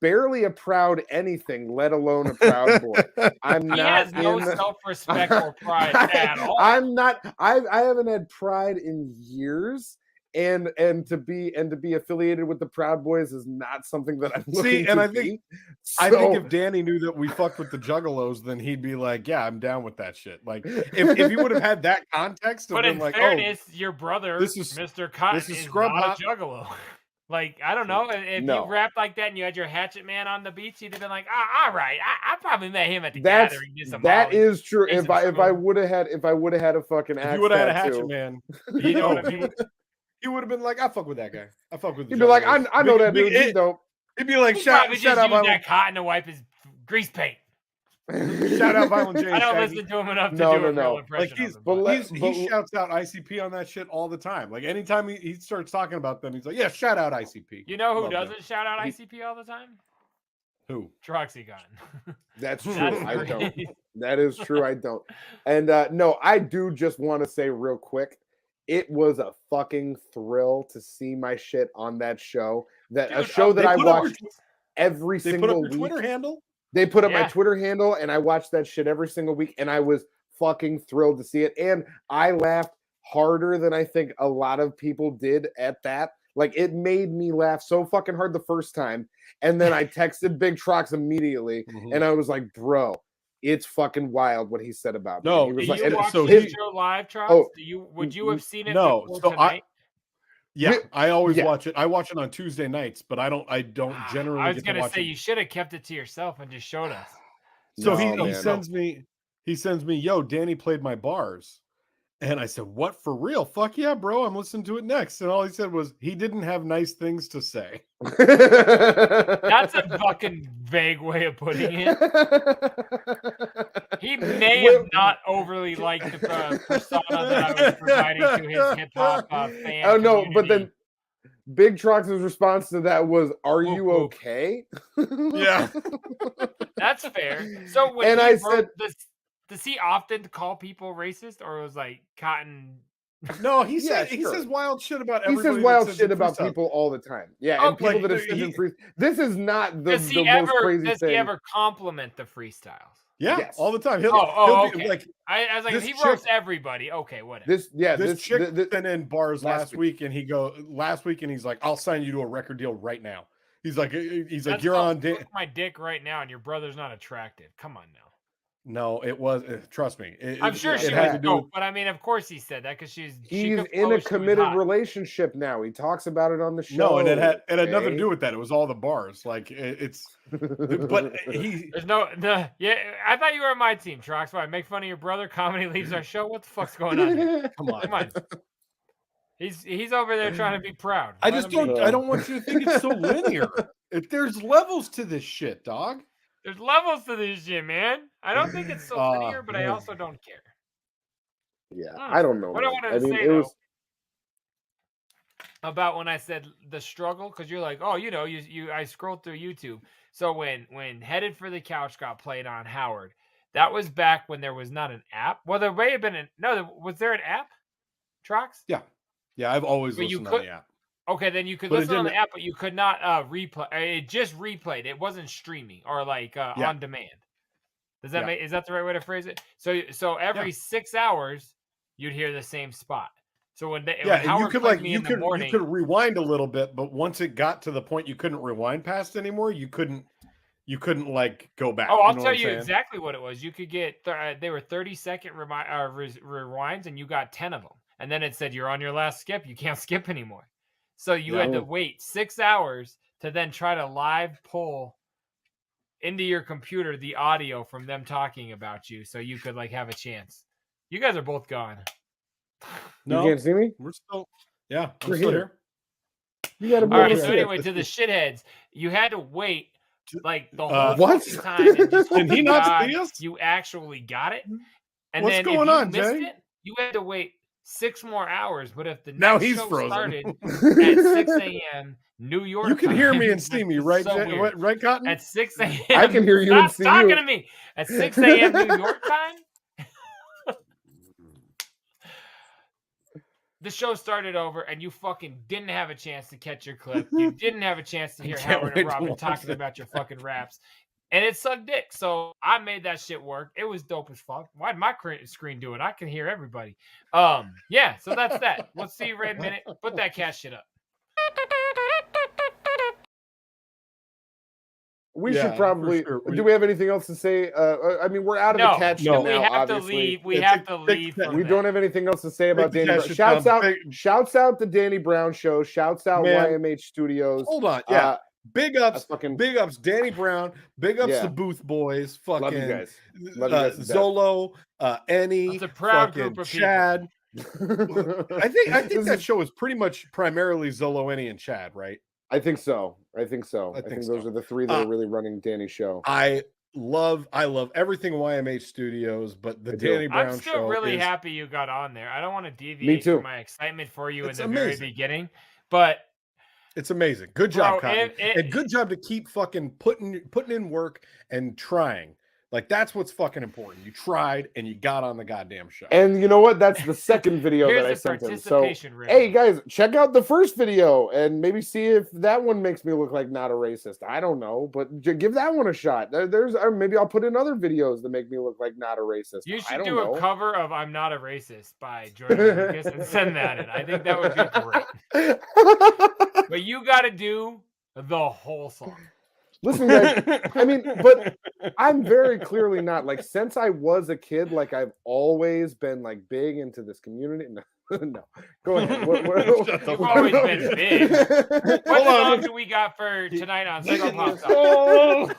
S8: barely a proud anything, let alone a proud boy.
S7: He has no self-respect or pride at all.
S8: I'm not. I haven't had pride in years. And to be affiliated with the Proud Boys is not something that I'm looking to be.
S6: I think if Danny knew that we fucked with the Juggalos, then he'd be like, "Yeah, I'm down with that shit." Like if he would have had that context,
S7: but in fairness, your brother, Mr. Cotton, is not a Juggalo. Like, I don't know, if you rapped like that and you had your Hatchet Man on the beach, you'd have been like, all right, I probably met him at the gathering.
S8: That is true. If I would have had a fucking
S6: axe, you would have had a Hatchet Man. You know what I mean? He would have been like, I fuck with that guy. I fuck with.
S8: He'd be like, I know that dude. He's dope.
S6: He'd be like, shut up.
S7: That cotton to wipe his grease paint.
S6: Shout out Violent J.
S7: I don't listen to him enough to do a real impression.
S6: Like he shouts out ICP on that shit all the time. Like anytime he starts talking about them, he's like, yeah, shout out ICP.
S7: You know who doesn't shout out ICP all the time?
S6: Who?
S7: Troxy Cotton.
S8: That's true. I don't. That is true. I don't. And no, I do just want to say real quick, it was a fucking thrill to see my shit on that show. A show that I watched every single week.
S6: Twitter handle.
S8: They put up my Twitter handle, and I watched that shit every single week, and I was fucking thrilled to see it. And I laughed harder than I think a lot of people did at that. Like, it made me laugh so fucking hard the first time. And then I texted Big Trox immediately, and I was like, bro, it's fucking wild what he said about me.
S7: No,
S8: he was
S7: did
S8: like,
S7: you watch his show live, Trox? Would you have seen it before tonight?
S6: I always watch it. I watch it on Tuesday nights, but I don't generally.
S7: I was gonna say you should have kept it to yourself and just showed us.
S6: So he sends me, yo, Danny played my bars. And I said, what, for real? Fuck yeah, bro. I'm listening to it next. And all he said was he didn't have nice things to say.
S7: That's a fucking vague way of putting it. He may have not overly liked the persona that I was providing to his hip-hop fan.
S8: Oh, no, but then Big Trox's response to that was, are you okay?
S6: Yeah.
S7: That's fair. So when I said this, does he often call people racist, or was like Cotton?
S6: No, he says wild shit about everybody.
S8: He says wild shit about people all the time. Yeah, and people that have said in freestyle. This is not the most crazy thing.
S7: Does he ever compliment the freestyles?
S6: Yeah, all the time. He'll
S7: okay.
S6: Be like,
S7: I was like, if he roasts everybody, okay, whatever.
S6: This chick sent in bars last week, and he's like, I'll sign you to a record deal right now. He's like, you're on
S7: my dick right now, and your brother's not attractive. Come on now.
S6: No, it was. Trust me.
S7: I'm sure she was dope, but I mean, of course he said that because he's
S8: in a committed relationship now. He talks about it on the show.
S6: No, and it had nothing to do with that. It was all the bars. Like it's, but
S7: there's no. Yeah, I thought you were on my team, Trox. Why make fun of your brother? Comedy leaves our show. What the fuck's going on here? Come on. He's over there trying to be proud.
S6: I don't want you to think it's so linear. There's levels to this shit, dog.
S7: There's levels to this shit, man. I don't think it's so linear, but I also don't care.
S8: Yeah, I don't know.
S7: What I wanted to say though, about when I said the struggle, because you're like, oh, I scrolled through YouTube. So when Headed for the Couch got played on Howard, that was back when there was not an app. Well, there may have been was there an app, Trox?
S6: Yeah, I've always listened on the app.
S7: Okay, then you could listen on the app, but you could not replay. It just replayed. It wasn't streaming or like on demand. Does that is that the right way to phrase it? So every 6 hours, you'd hear the same spot. So when they,
S6: yeah,
S7: when Howard
S6: you could
S7: played
S6: like
S7: me
S6: you
S7: in the
S6: could
S7: morning,
S6: you could rewind a little bit, but once it got to the point you couldn't rewind past anymore, you couldn't like go back.
S7: oh, I'll
S6: You know
S7: tell
S6: what I'm
S7: you
S6: saying?
S7: exactly what it was. You could get they were 30-second rewinds, and you got 10 of them. And then it said you're on your last skip. You can't skip anymore. So you had to wait 6 hours to then try to live pull into your computer the audio from them talking about you, so you could like have a chance. You guys are both gone.
S8: No, you can't see me.
S6: We're still, yeah,
S8: we're
S6: still
S8: here.
S6: here.
S8: You got to
S7: All right. So anyway, to the shitheads, you had to wait like the whole
S8: what?
S7: fucking time. And just
S6: Did he not see us?
S7: You actually got it. And
S6: What's
S7: then
S6: going
S7: if you
S6: on,
S7: missed
S6: Jay?
S7: it, you had to wait 6 more hours. But if the
S6: Now
S7: next
S6: he's
S7: show
S6: frozen.
S7: started at 6 a.m. New York,
S6: You can hear
S7: time,
S6: me and see me, right?
S7: so
S6: Jay?
S7: weird.
S6: Right, Cotton?
S7: At 6 a.m.
S8: I can hear you
S7: Stop
S8: and see
S7: talking
S8: you.
S7: to me. At 6 a.m. New York time, the show started over, and you fucking didn't have a chance to catch your clip. You didn't have a chance to hear Howard and Robin talking about your fucking raps. And it sucked dick. So I made that shit work. It was dope as fuck. Why did my screen do it? I can hear everybody. Yeah, so that's that. We'll see you right in a minute. Put that cat shit up.
S8: We should probably. Sure. Do we have anything else to say? I mean, we're out of the cat shit now.
S7: We have
S8: obviously.
S7: to leave. We have to leave.
S8: We don't have anything else to say about Danny Brown. Shouts out the Danny Brown Show. Shouts out YMH Studios.
S6: Hold on, yeah. Big ups, Danny Brown. Big ups the Booth Boys. Fucking
S8: love you guys. Love you guys
S6: Zolo, Annie,
S7: it's a proud group of
S6: Chad. I think that show is pretty much primarily Zolo, Annie, and Chad, right?
S8: I think so. I think those are the three that are really running Danny's show.
S6: I love everything YMH Studios, but the Danny Brown show.
S7: I'm still really happy you got on there. I don't want to deviate from my excitement for you in the very beginning, but
S6: it's amazing. Good job, Cotton. And good job to keep fucking putting in work and trying. Like, that's what's fucking important. You tried and you got on the goddamn show.
S8: And you know what? That's the second video that I sent him. So, hey, guys, check out the first video and maybe see if that one makes me look like not a racist. I don't know, but give that one a shot. There's maybe I'll put in other videos that make me look like not a racist.
S7: You should do a cover of "I'm Not a Racist" by Jordan Lucas and send that in. I think that would be great. But you got to do the whole song.
S8: Listen, guys, I mean, but I'm very clearly not, like, since I was a kid, like, I've always been, like, big into this community. No, go ahead.
S7: You've always been big. What song do we got for tonight on Scrub Hop Talk?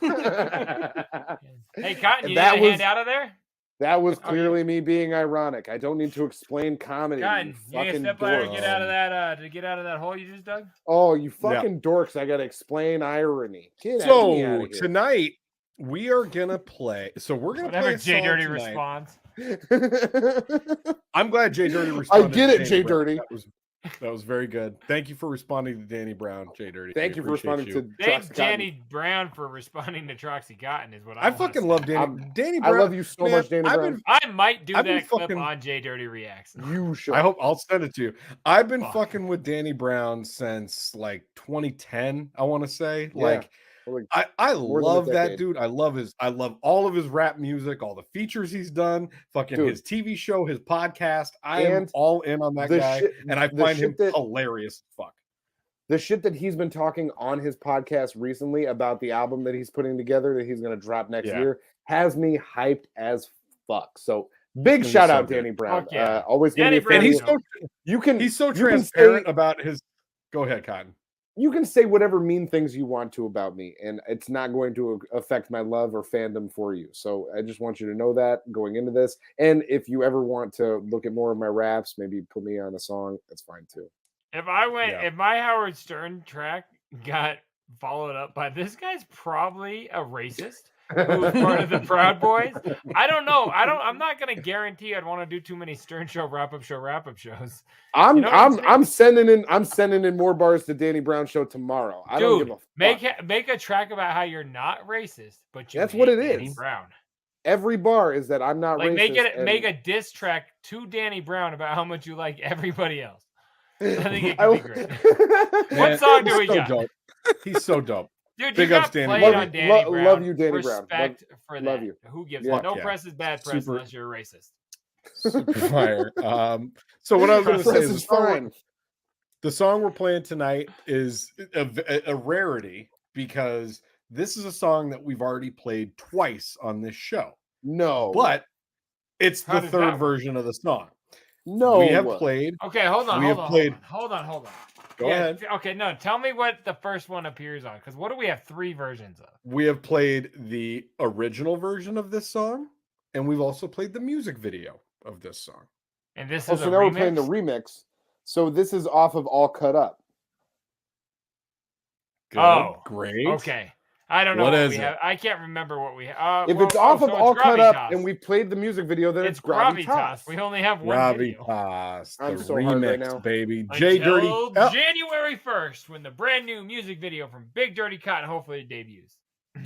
S7: Hey, Cotton, you need a hand out of there?
S8: That was clearly me being ironic. I don't need to explain comedy.
S7: Cotton, you need to step out and get out of that to get out of that hole you just dug?
S8: Oh, you fucking dorks. I gotta explain irony.
S6: So tonight we are gonna play. So we're gonna play
S7: JDirty responds.
S6: I'm glad JDirty responded.
S8: I get it, JDirty.
S6: That was very good. Thank you for responding to Danny Brown, JDirty.
S8: Thank you for responding to
S7: Thank Danny Brown for responding to Troxy Cotton is what I
S6: fucking love Danny Brown.
S8: I love you so much, Danny Brown.
S7: I might do that clip on JDirty Reacts.
S8: You should.
S6: I hope I'll send it to you. I've been fucking with Danny Brown since like 2010, I want to say. Like I love that dude. I love all of his rap music, all the features he's done, fucking his TV show, his podcast. I am all in on that guy, and I find him hilarious as fuck.
S8: The shit that he's been talking on his podcast recently about the album that he's putting together that he's going to drop next year has me hyped as fuck. So big shout out, Danny Brown. Always going to be a fan.
S6: And he's so transparent about his. Go ahead, Cotton.
S8: You can say whatever mean things you want to about me, and it's not going to affect my love or fandom for you. So I just want you to know that going into this. And if you ever want to look at more of my raps, maybe put me on a song, that's fine too.
S7: If my Howard Stern track got followed up by this guy's probably a racist who's part of the Proud Boys. I don't know. I'm not gonna guarantee I'd want to do too many Stern Show wrap up shows.
S8: I'm sending in more bars to Danny Brown show tomorrow. I don't give a fuck.
S7: Make a track about how you're not racist, but
S8: that's what it is.
S7: Danny Brown.
S8: Every bar is that I'm not racist.
S7: Make a diss track to Danny Brown about how much you like everybody else. I think it could be great. What song do we got?
S6: Dope. He's so dope.
S7: Dude,
S6: big
S7: ups, Danny. Brown.
S8: Love you, Danny Brown.
S7: Respect for that.
S8: Love you.
S7: Who gives it? No press is bad press unless you're a racist.
S6: Super fire. So what I was going to say is
S8: fine.
S6: The song we're playing tonight is a rarity because this is a song that we've already played twice on this show.
S8: No.
S6: But it's the third version of the song.
S8: No.
S6: We have played.
S7: Okay, hold on. Hold on.
S6: Go ahead.
S7: Okay, no, tell me what the first one appears on, because what do we have 3 versions of?
S6: We have played the original version of this song, and we've also played the music video of this song.
S7: And this is
S8: so now we're playing the remix. So this is off of All Cut Up.
S6: Good. Great.
S7: Okay. I don't know what we have. I can't remember what we have.
S8: If it's off of All Cut Up and we played the music video, then it's Gravitas.
S7: We only have one video.
S6: Gravitas.
S8: I'm
S6: the
S8: so
S6: remix,
S8: hard right now.
S6: baby.
S7: JDirty. January 1st, when the brand new music video from Big Dirty Cotton hopefully debuts.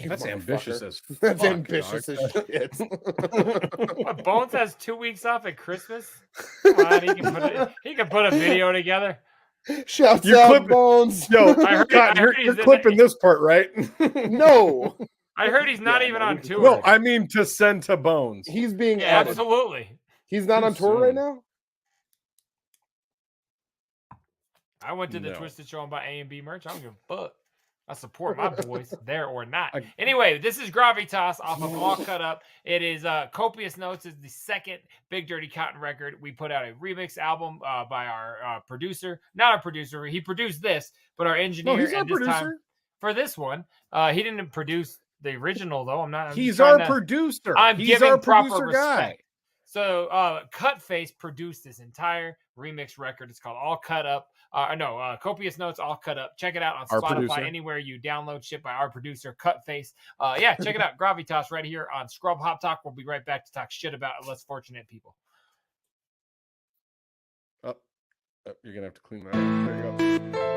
S6: That's ambitious as fuck.
S8: That's ambitious as shit.
S7: What, Bones has 2 weeks off at Christmas? Come on, he can put a video together.
S8: Shouts out, Bones.
S6: Yo, you're clipping this part, right?
S8: No.
S7: I heard he's not even on tour.
S6: No, I mean to send to Bones.
S8: He's being added.
S7: Absolutely.
S8: He's not on tour right now?
S7: I went to the Twisted Show and bought A&B merch. I don't give a fuck. I support my boys there or not. Anyway, this is Gravitas off of All Cut Up. It is Copious Notes is the second Big Dirty Cotton record. We put out a remix album by our producer. Not our producer. He produced this, but our engineer.
S6: No, he's our
S7: producer.
S6: producer.
S7: For this one, he didn't produce the original, though.
S6: He's our producer.
S7: He's
S6: our
S7: proper
S6: producer
S7: respect.
S6: guy.
S7: So Kutface produced this entire remix record. It's called All Cut Up. Copious Notes, All Cut Up. Check it out on Spotify, anywhere you download shit by our producer, Kutface. Check it out. Gravitas right here on Scrub Hop Talk. We'll be right back to talk shit about less fortunate people.
S6: Oh, you're going to have to clean that up. There you go.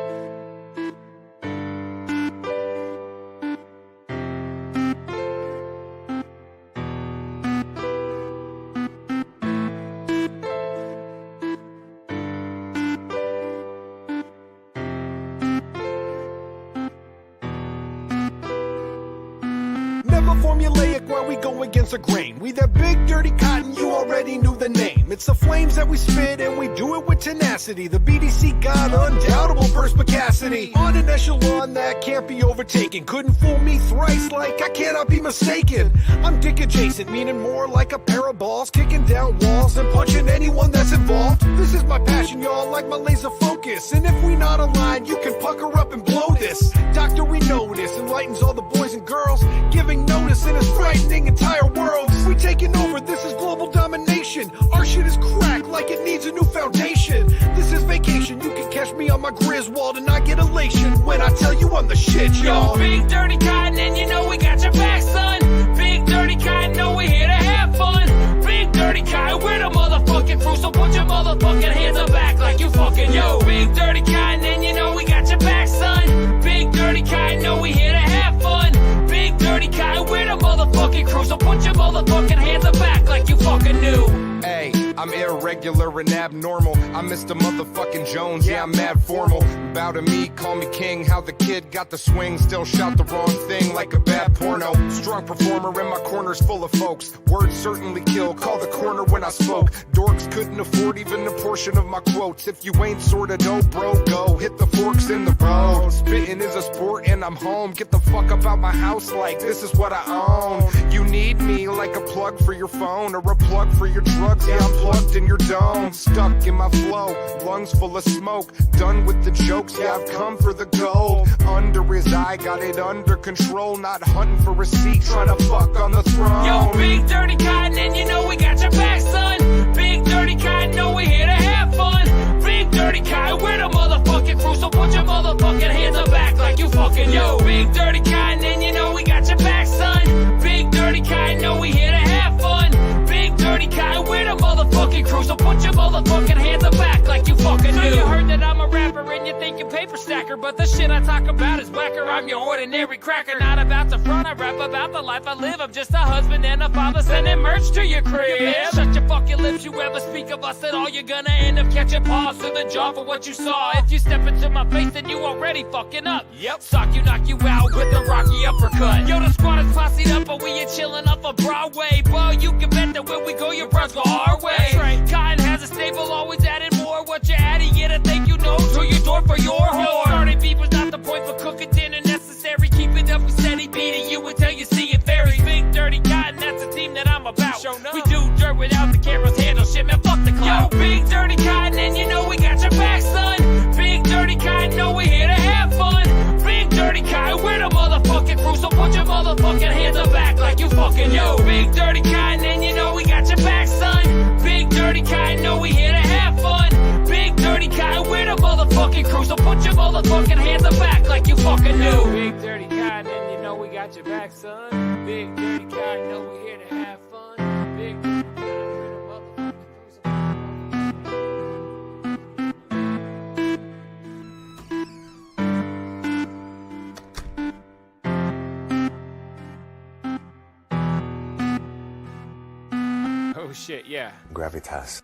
S12: Formulaic while we go against the grain. We that Big Dirty Cotton, you already knew the name. It's the flames that we spit and we do it with tenacity. The BDC got undoubtable perspicacity. On an echelon that can't be overtaken. Couldn't fool me thrice like I cannot be mistaken. I'm dick adjacent, meaning more like a pair of balls. Kicking down walls and punching anyone that's involved. This is my passion, y'all, like my laser focus. And if we not aligned, you can pucker up and blow this. Doctor, we know this enlightens all the boys and girls. Giving notice in this frightening entire world. We taking over, this is global domination. Our shit is cracked like it needs a new foundation. This is vacation, you can catch me on my Griswold and I get elation when I tell you I'm the shit, y'all.
S13: Yo, Big Dirty Cotton and you know we got your back, son. Big Dirty Cotton, know we here to have fun. Big Dirty Cotton, we're the motherfucking crew, so put your motherfucking hands up back like you fucking yo. Big Dirty Cotton and you know we got your back, son. Big Dirty Cotton, know we here to have fun. Big Dirty Cotton, we're the motherfucking crew, so put your motherfucking hands up back like you fucking knew.
S10: Hey, I'm irregular and abnormal. I'm Mr. Motherfucking Jones, yeah, I'm mad formal. Bow to me, call me king. How the kid got the swing, still shout the wrong thing like a bad porno. Strong performer in my corner's full of folks. Words certainly kill, call the corner when I spoke. Dorks couldn't afford even a portion of my quotes. If you ain't sorta dope, bro, go hit the forks in the road. Spitting is a sport and I'm home. Get the fuck up out my house like this is what I own. You need me like a plug for your phone or a plug for your drugs. Yeah, I'm plugged in your dome. Stuck in my flow, lungs full of smoke. Done with the jokes, yeah, I've come for the gold. Under his eye, got it under control. Not hunting for a seat, trying to fuck on the throne.
S13: Yo, Big Dirty Cotton, and you know we got your back, son. Big Dirty Cotton, know we here to have fun. Big Dirty Cotton, we're the motherfucking crew, so put your motherfucking hands up back like you fucking yo. Big Dirty Cotton, and you know we got your back, son. Big Dirty Cotton, know we here to have fun. Big Dirty Cotton, we're the motherfucking crew, so put your motherfucking hands up back like you fucking knew. So you heard that I'm a rapper and you think you're paper stacker, but the shit I talk about is whacker. I'm your ordinary cracker, not about to front. I rap about the life I live. I'm just a husband and a father sending merch to your crib. Shut your fucking lips, you ever speak of us at all, you're gonna end up catching paws to the jaw for what you saw. If you step into my face, then you already fucking up. Yep. Sock you, knock you out with a rocky uppercut. Yo, the squad is posseed up, but we ain't chilling off of Broadway. Boy, you can bet that when we go, your bros go our way. shit, man, fuck the club. Yo, Big Dirty Cotton, and you know we got your back, son. Big Dirty Cotton, know we here to have fun. Big Dirty Cotton, we're the motherfucking crew, so put your motherfucking hands up back like you fucking yo. Big Dirty Cotton, and you know we got your back, son. Big Dirty Cotton, know we here to have fun. Big Dirty Cotton, we're the motherfucking crew, so put your motherfucking hands up back like you fucking knew. Big Dirty Cotton, and you know we got your back, son. Big Dirty Cotton, know we here to have fun. Big Dirty Cotton, we're the motherfucking crew, so oh shit, yeah.
S14: Gravitas.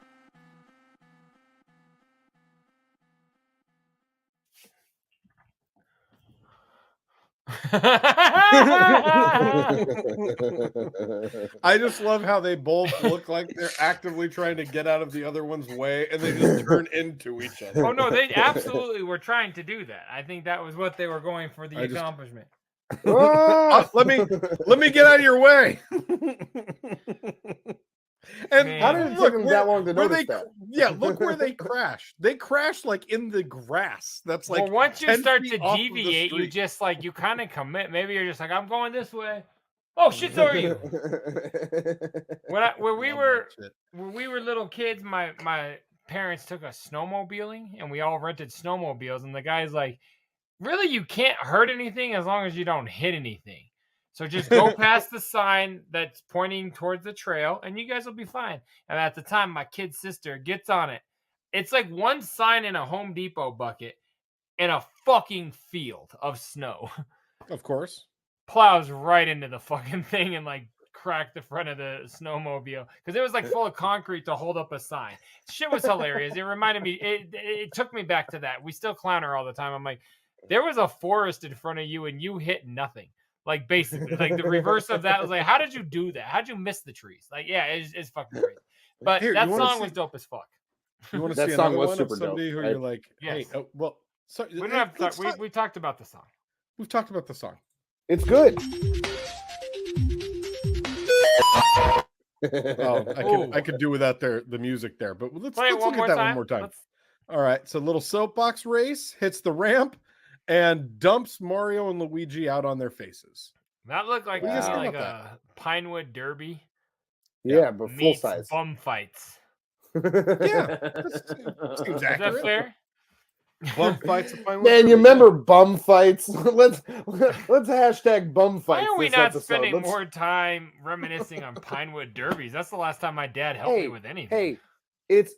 S6: I just love how they both look like they're actively trying to get out of the other one's way, and they just turn into each other.
S7: Oh no, they absolutely were trying to do that. I think that was what they were going for the accomplishment.
S6: Let me get out of your way. And
S8: how did it take them that long to notice that?
S6: Yeah, look where they crashed. They crashed like in the grass. That's like,
S7: well, once you
S6: 10
S7: start
S6: feet
S7: to
S6: off of the
S7: deviate, you
S6: street.
S7: just like you kind of commit. Maybe you're just like, I'm going this way. Oh shit, so are you? When we were little kids, my parents took us snowmobiling, and we all rented snowmobiles. And the guy's like, really, you can't hurt anything as long as you don't hit anything. So just go past the sign that's pointing towards the trail, and you guys will be fine. And at the time, my kid's sister gets on it. It's like one sign in a Home Depot bucket in a fucking field of snow.
S6: Of course.
S7: Plows right into the fucking thing and like cracked the front of the snowmobile because it was like full of concrete to hold up a sign. Shit was hilarious. It reminded me, it took me back to that. We still clown her all the time. I'm like, there was a forest in front of you and you hit nothing. Like basically, like the reverse of that was like, how did you do that? How'd you miss the trees? Like, yeah, it's fucking crazy. But that song was dope as fuck.
S6: You want to see
S8: song was
S6: one
S8: super
S6: of somebody
S8: dope.
S6: who you're like, hey,
S7: Yes.
S6: well, so,
S7: We don't have to talk, we talked about the song.
S6: We've talked about the song.
S8: It's good.
S6: I could do without the music there, but let's
S7: Play it
S6: look at that one more time. All right, so little soapbox race hits the ramp and dumps Mario and Luigi out on their fases.
S7: That looked like
S6: What do you think
S7: like
S6: about
S7: a Pinewood Derby.
S8: Yeah, but full
S7: meets
S8: size.
S7: bum fights.
S6: Yeah, seems
S7: Is that
S6: accurate.
S7: fair?
S6: Bum fights.
S8: Man, you remember bum fights? let's hashtag bum fights.
S7: Why are we
S8: this
S7: not
S8: episode.
S7: spending
S8: Let's-
S7: more time reminiscing on Pinewood Derbies? That's the last time my dad helped me with anything.
S8: Hey, it's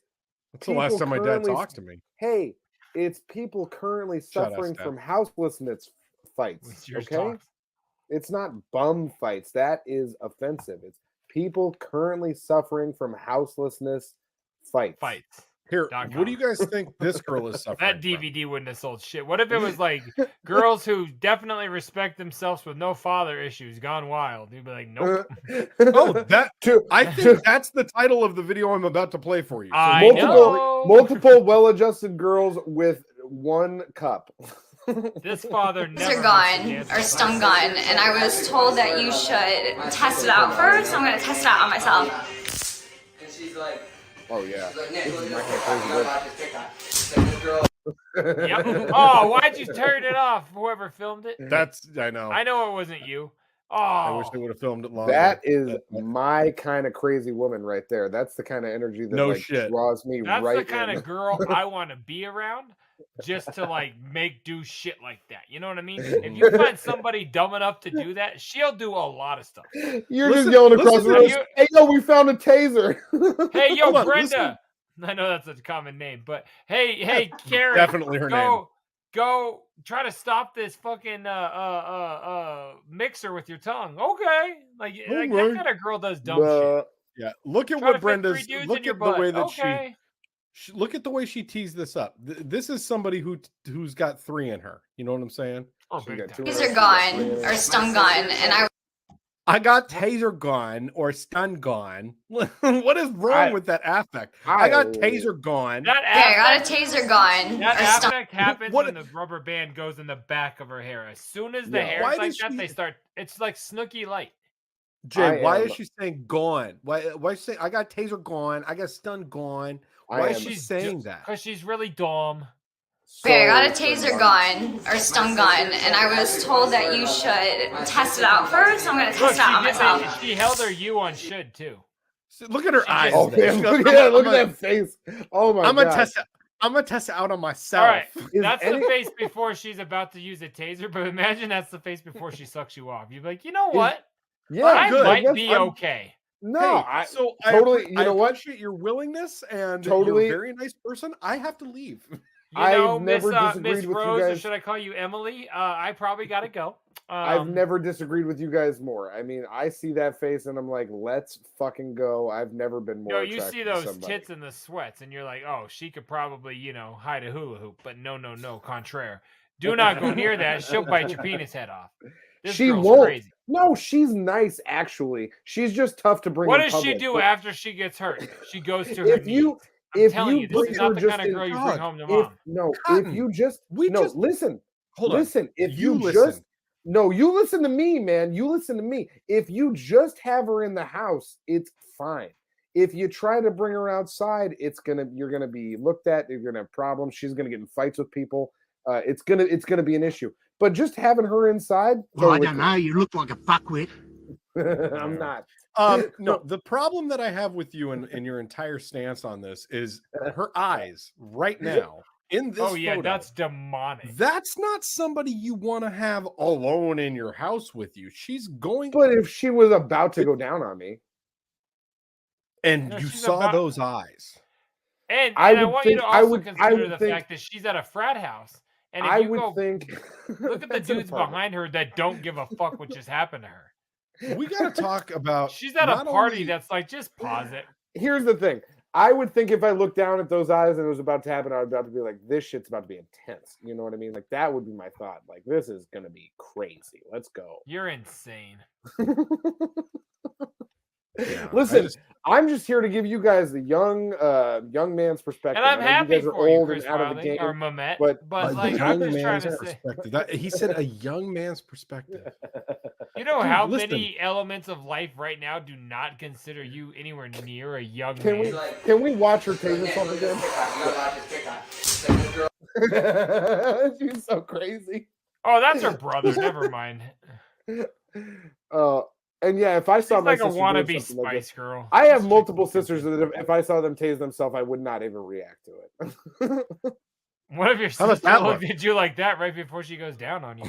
S6: That's the last
S8: people
S6: time my dad
S8: currently-
S6: talked to me.
S8: Hey, it's people currently
S6: Shut up,
S8: suffering
S6: Steph.
S8: from houselessness fights.
S7: It's yours
S8: Okay,
S7: talks.
S8: it's not bum fights. That is offensive. It's people currently suffering from houselessness fights.
S6: Here,
S7: .com.
S6: what do you guys think this girl is suffering?
S7: That DVD wouldn't have sold shit. What if it was like girls who definitely respect themselves with no father issues gone wild? You'd be like, nope.
S6: Oh, that I think that's the title of the video I'm about to play for you. So
S7: I know.
S8: multiple well-adjusted girls with one cup.
S7: This father
S15: These
S7: never
S15: are gone or stun gun, and I was told that you should test it out first. So I'm going to test it out on myself.
S14: And she's like,
S8: Oh yeah.
S14: Nick,
S8: This
S14: look
S8: is
S14: at
S8: my
S14: this
S8: kind of
S14: girl.
S8: crazy
S14: I watched this TikTok. Like, this girl.
S7: Yep. Oh, why'd you turn it off? Whoever filmed it.
S6: That's I know.
S7: I know it wasn't you. Oh,
S6: I wish they would have filmed it longer.
S8: That is my kind of crazy woman right there. That's the kind of energy that
S6: No
S8: like
S6: shit.
S8: draws me
S7: that's
S8: right
S7: the kind
S8: in.
S7: of girl I want to be around, just to like do shit like that. You know what I mean? If you find somebody dumb enough to do that, she'll do a lot of stuff.
S8: You're just yelling across the room. Hey, yo, we found a taser.
S7: Hey, yo,
S6: Hold on,
S7: Brenda. I know that's a common name, but hey, Karen.
S6: Definitely her name.
S7: Go try to stop this fucking mixer with your tongue. Okay. Like that kind of girl does dumb shit.
S6: Yeah, look at
S7: Try to
S6: what
S7: fit
S6: Brenda's.
S7: 3 dudes
S6: Look
S7: in your
S6: at the
S7: butt.
S6: way that
S7: Okay.
S6: she. Look at the way she teased this up. This is somebody who's got 3 in her. You know what I'm saying?
S7: Oh,
S15: These are gone or stun gun, and
S6: I got taser gone or stun gone. What is wrong with that affect? I got taser gone.
S7: That
S15: I got a taser gun
S7: That
S15: or stun.
S7: affect happens when the rubber band goes in the back of her hair. As soon as the
S6: Yeah.
S7: hair
S6: Why
S7: is like
S6: does
S7: that,
S6: she-
S7: they start. It's like Snooki Light.
S6: Jay, why is she saying gone? Why is she saying I got taser gone? I got stun gone. Why is she saying that?
S7: Because she's really dumb.
S15: Okay, I got a taser gun or stun gun, and I was told that you should test it out first. So I'm gonna test it out on myself.
S7: She held her U on should too.
S6: Look at her eyes.
S8: Oh man, look at that face. Oh my god.
S6: I'm gonna test it out on myself.
S7: All right, that's the face before she's about to use a taser. But imagine that's the face before she sucks you off. You're like, you know what? I might be okay.
S8: No,
S6: hey,
S8: totally. You know what?
S6: I appreciate your willingness, and
S8: totally.
S6: You're a very nice person. I have to leave.
S7: You know,
S8: I've never disagreed
S7: Miss
S8: with
S7: Rose,
S8: you
S7: or
S8: guys.
S7: should I call you Emily? I probably gotta go.
S8: I've never disagreed with you guys more. I mean, I see that face and I'm like, let's fucking go. I've never been more.
S7: No, you see those tits and the sweats, and you're like, oh, she could probably, hide a hula hoop. But no, contraire. Do not go near that. She'll bite your penis head off.
S8: She won't. Crazy. No, she's nice actually. She's just tough to bring.
S7: What does she do after she gets hurt? She goes to her knees. I'm telling you, this is not the kind of girl you bring home to mom.
S8: Listen.
S6: Hold on.
S8: Listen, you listen to me, man. You listen to me. If you just have her in the house, it's fine. If you try to bring her outside, you're gonna be looked at. You're gonna have problems. She's gonna get in fights with people. It's gonna be an issue. But just having her inside.
S16: Well, I don't know. You look like a fuckwit.
S8: I'm not.
S6: No, the problem that I have with you and your entire stance on this is her eyes right now in this photo.
S7: That's demonic.
S6: That's not somebody you want to have alone in your house with you. She's going.
S8: But if she was about to go down on me,
S6: and you saw those eyes,
S7: and I want you to also consider the fact that she's at a frat house, and if you look at the dudes behind her that don't give a fuck what just happened to her.
S6: We got to talk about.
S7: She's at a party that's like, just pause it.
S8: Here's the thing. I would think if I looked down at those eyes and it was about to happen, I would about to be like, this shit's about to be intense. You know what I mean? Like, that would be my thought. Like, this is going to be crazy. Let's go.
S7: You're insane.
S8: Yeah, listen, I'm just here to give you guys the young man's perspective.
S7: And I'm happy for you, Chris
S8: out of the game,
S7: or Mamet,
S8: but
S7: like, I'm just trying to say.
S6: He said a young man's perspective.
S7: You know how many elements of life right now do not consider you anywhere near a young man?
S8: Can we watch her taser again? She's so crazy.
S7: Oh, that's her brother. Never mind.
S8: And yeah, if I saw my
S7: like a
S8: sister
S7: wannabe
S8: Spice
S7: like girl.
S8: I have multiple sisters that if I saw them tase themselves, I would not even react to it.
S7: What if your sister looked at you like that right before she goes down on you?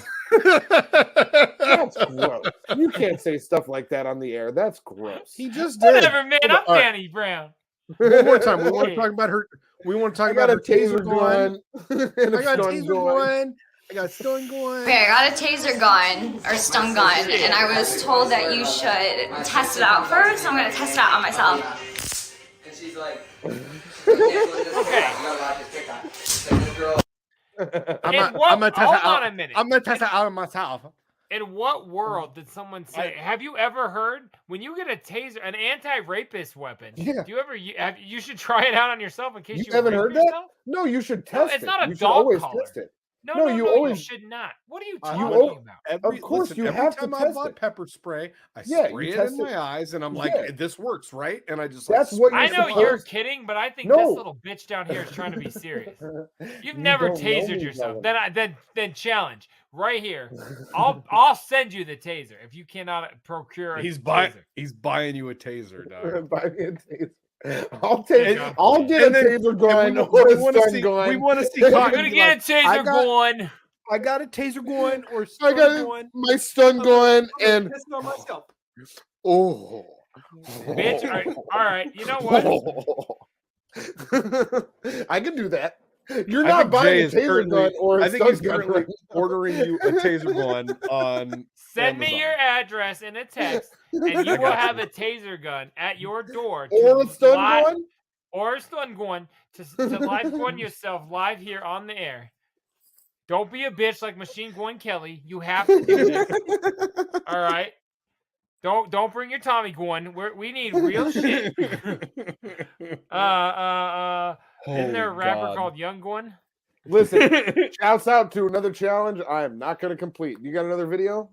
S8: That's gross. You can't say stuff like that on the air. That's gross.
S6: He just did.
S7: Whatever, man. I'm Danny Brown.
S6: One more time. We want to talk about her. We want to talk about her taser gun. I got taser gun. I got stun gun.
S15: Okay, I got a taser gun or stun gun, and I was told that you should test it out first. So I'm gonna test it out on myself.
S14: And she's like,
S7: okay.
S6: I'm gonna test it out. I'm gonna test it out on myself.
S7: In what world did someone say? Have you ever heard when you get a taser, an anti-rapist weapon?
S8: Yeah.
S7: Do you ever? You should try it out on yourself in case you
S8: haven't heard
S7: yourself?
S8: that. No, you should test it.
S7: It's not a
S8: you should
S7: dog
S8: always
S7: collar.
S8: test it.
S7: No,
S8: you
S7: always should not. What are you talking about?
S8: Of course, you have to test
S6: every time I bought
S8: it.
S6: pepper spray, I spray it in my eyes, and I'm like, "This works, right?" And I just
S8: that's what
S7: I know you're kidding, but I think this little bitch down here is trying to be serious. You've never tasered yourself. Then challenge right here. I'll send you the taser if you cannot procure a taser.
S6: He's buying you a taser, dog.
S8: Buy me a taser. I'll get a taser gun or a stun gun.
S6: We want to see.
S7: You're gonna get a taser gun.
S6: I got a taser gun or
S8: I got my stun gun and
S6: myself.
S8: Oh,
S7: bitch! All right. You know what?
S8: I can do that. You're not buying a taser gun or a stun gun.
S6: Ordering you a taser gun on.
S7: Send me your address in a text, and you will have a taser gun at your door.
S8: Or a stun gun?
S7: Or a stun gun to live gun yourself live here on the air. Don't be a bitch like Machine Gun Kelly. You have to do this. All right? Don't bring your Tommy gun. We need real shit. Isn't there a rapper called Young Gun?
S8: Listen, shouts out to another challenge I am not going to complete. You got another video?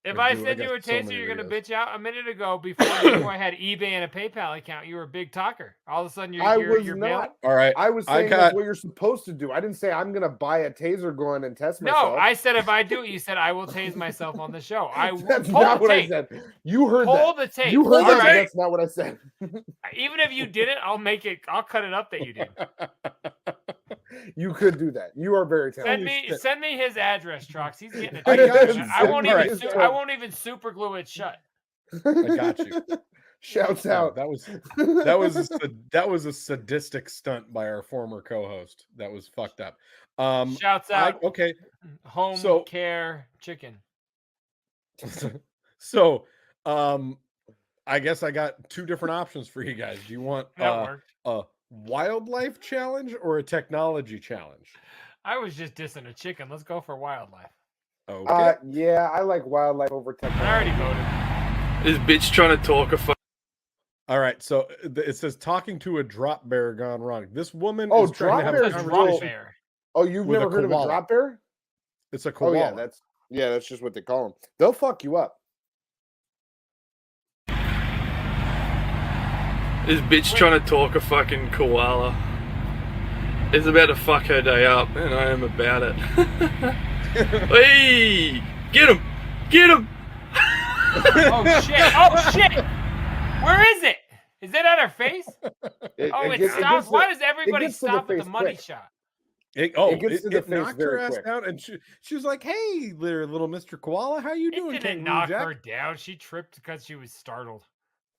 S7: If I send you a taser, you're gonna bitch out. A minute ago, before I had eBay and a PayPal account, you were a big talker. All of a sudden, you're
S8: not.
S6: All right.
S8: I was saying that's what you're supposed to do. I didn't say I'm gonna buy a taser gun and test myself.
S7: No, I said if I do it, you said I will tase myself on the show.
S8: That's not what I said. You heard that.
S7: Hold the tape.
S8: You heard that. Right. That's not what I said.
S7: Even if you didn't, I'll cut it up that you did.
S8: You could do that. You are very talented.
S7: Send me his address, Trox. He's getting it. I won't even super glue it shut.
S6: I got you.
S8: Shouts out.
S6: That was a sadistic stunt by our former co-host. That was fucked up.
S7: Shouts out.
S6: Okay.
S7: Home care chicken.
S6: So, I guess I got two different options for you guys. Do you want a wildlife challenge or a technology challenge?
S7: I was just dissing a chicken. Let's go for wildlife.
S6: Okay.
S8: Yeah, I like wildlife over technology.
S7: I already voted.
S17: This bitch trying to talk a
S6: All right, so it says talking to a drop bear gone wrong. This woman is trying to have a conversation.
S8: Oh, you've never heard of a drop bear?
S6: It's a koala.
S8: Oh, yeah, that's just what they call them. They'll fuck you up.
S17: This bitch trying to talk a fucking koala. It's about to fuck her day up, and I am about it. Hey! Get him! Get him!
S7: Oh shit! Oh shit! Where is it? Is it at her face? It stops. Why does everybody stop at the money shot?
S6: It knocked her ass down, and she was like, "Hey, there, little Mr. Koala, how you doing?"
S7: It didn't knock her down. She tripped because she was startled.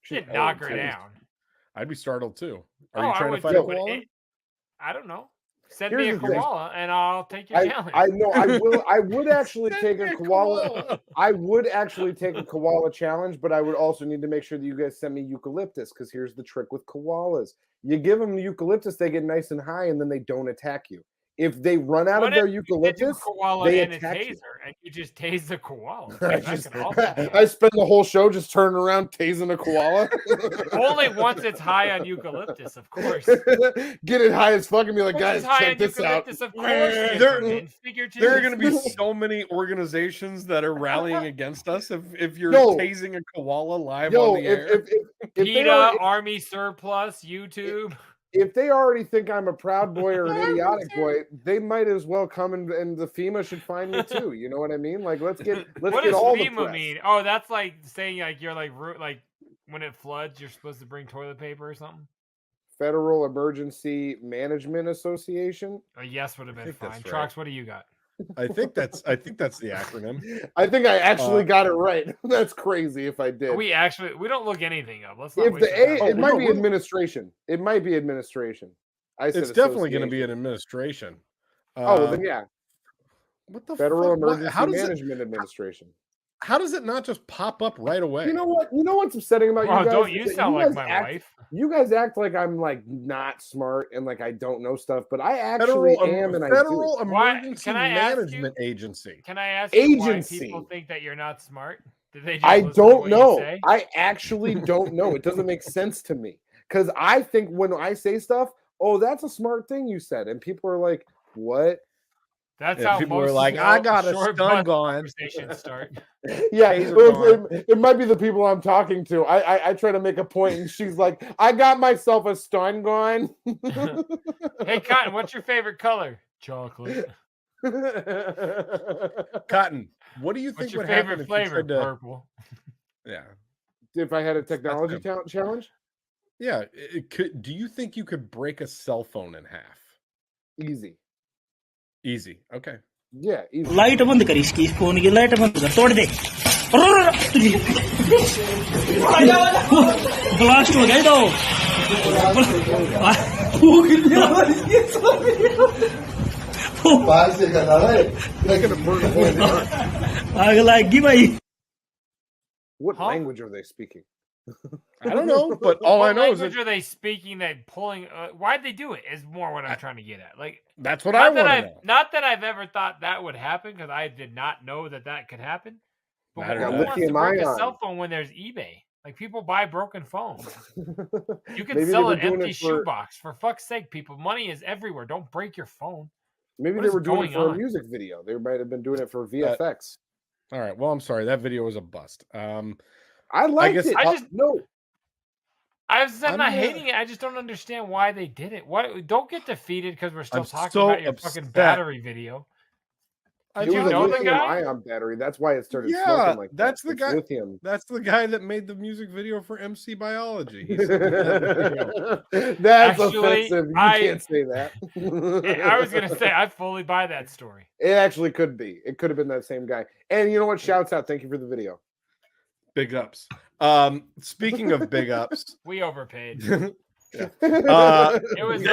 S7: She didn't knock her down.
S6: I'd be startled too. Are you trying to fight a koala?
S7: I don't know. Send me a koala, and I'll take your challenge.
S8: I know. I would actually take a koala. I would actually take a koala challenge, but I would also need to make sure that you guys send me eucalyptus, because here's the trick with koalas: you give them eucalyptus, they get nice and high, and then they don't attack you. If they run out of their eucalyptus, they attack you.
S7: And you just tase the koala.
S8: I spend the whole show just turning around tasing a koala.
S7: Only once it's high on eucalyptus, of course.
S8: Get it high as fuck and be like, guys, check this out.
S7: Of course,
S6: there are going to be so many organizations that are rallying against us if you're tasing a koala live on the air.
S7: PETA, Army Surplus, YouTube.
S8: If they already think I'm a proud boy or an idiotic boy, they might as well come and the FEMA should find me too. You know what I mean? Like, let's get all the press.
S7: What does FEMA mean? Oh, that's like saying like you're like when it floods, you're supposed to bring toilet paper or something.
S8: Federal Emergency Management Association.
S7: A yes would have been fine. Right. Trox, what do you got?
S6: I think that's the acronym.
S8: I think I actually got it right. That's crazy if I did.
S7: We don't look anything up. Let's not.
S8: It might be administration. It might be administration.
S6: It's definitely going to be an administration.
S8: Well, then yeah.
S6: What the
S8: Federal Emergency Management Administration?
S6: How does it not just pop up right away?
S8: You know what? You know what's upsetting about you guys?
S7: Don't you sound like my wife?
S8: You guys act like I'm like not smart and like I don't know stuff, but I actually am, and I do.
S6: Federal Emergency Management Agency.
S7: Can I ask you why people think that you're not smart? Did they just
S8: I don't know. I actually don't know. It doesn't make sense to me because I think when I say stuff, oh, that's a smart thing you said, and people are like, "What?"
S7: That's how
S6: people are like, I got a stun gun.
S7: Start.
S8: Yeah, it might be the people I'm talking to. I try to make a point, and she's like, I got myself a stun gun.
S7: Hey, Cotton, what's your favorite color? Chocolate.
S6: Cotton, what do you think
S7: would happen if flavor? You tried to... Purple.
S6: Yeah.
S8: If I had a technology challenge?
S6: Yeah. Do you think you could break a cell phone in half? Easy. Okay.
S8: Yeah, easy.
S16: Light बंद कर इसकी phone की light बंद कर तोड़ दे blast हो गया तो आग लगी भाई.
S8: What language are they speaking?
S6: I don't know, but all I know is
S7: language are they speaking that pulling? Why'd they do it? Is more what I'm trying to get at. Like
S6: that's what I want to know.
S7: Not that I've ever thought that would happen because I did not know that could happen. But who wants to break a cell phone when there's eBay? Like people buy broken phones. You can sell an empty shoebox for fuck's sake. People, money is everywhere. Don't break your phone.
S8: Maybe they were doing it for a music video. They might have been doing it for VFX.
S6: All right. Well, I'm sorry. That video was a bust.
S8: I liked it.
S7: I'm not hating it. I just don't understand why they did it. Why don't get defeated because we're still
S6: I'm
S7: talking
S6: so
S7: about your
S6: upset.
S7: fucking battery video.
S8: It was a lithium-ion battery. That's why it started smoking like that.
S6: That's the guy.
S8: Lithium.
S6: That's the guy that made the music video for MC Biology.
S8: That's offensive. You can't say that.
S7: I was gonna say I fully buy that story.
S8: It actually could be. It could have been that same guy. And you know what? Shouts out. Thank you for the video.
S6: Big ups. Speaking of big ups,
S7: we overpaid.
S6: It
S7: was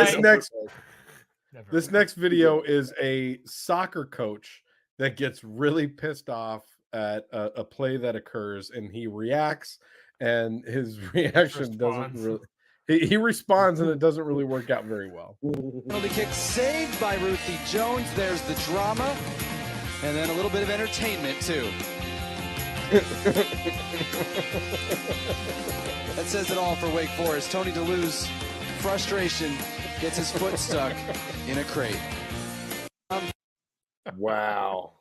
S6: this next video is a soccer coach that gets really pissed off at a play that occurs, and he reacts, and his reaction doesn't really. He responds, and it doesn't really work out very well.
S18: Penalty kick saved by Ruthie Jones. There's the drama, and then a little bit of entertainment too. That says it all for Wake Forest. Tony DeLue's frustration gets his foot stuck in a crate.
S8: Wow.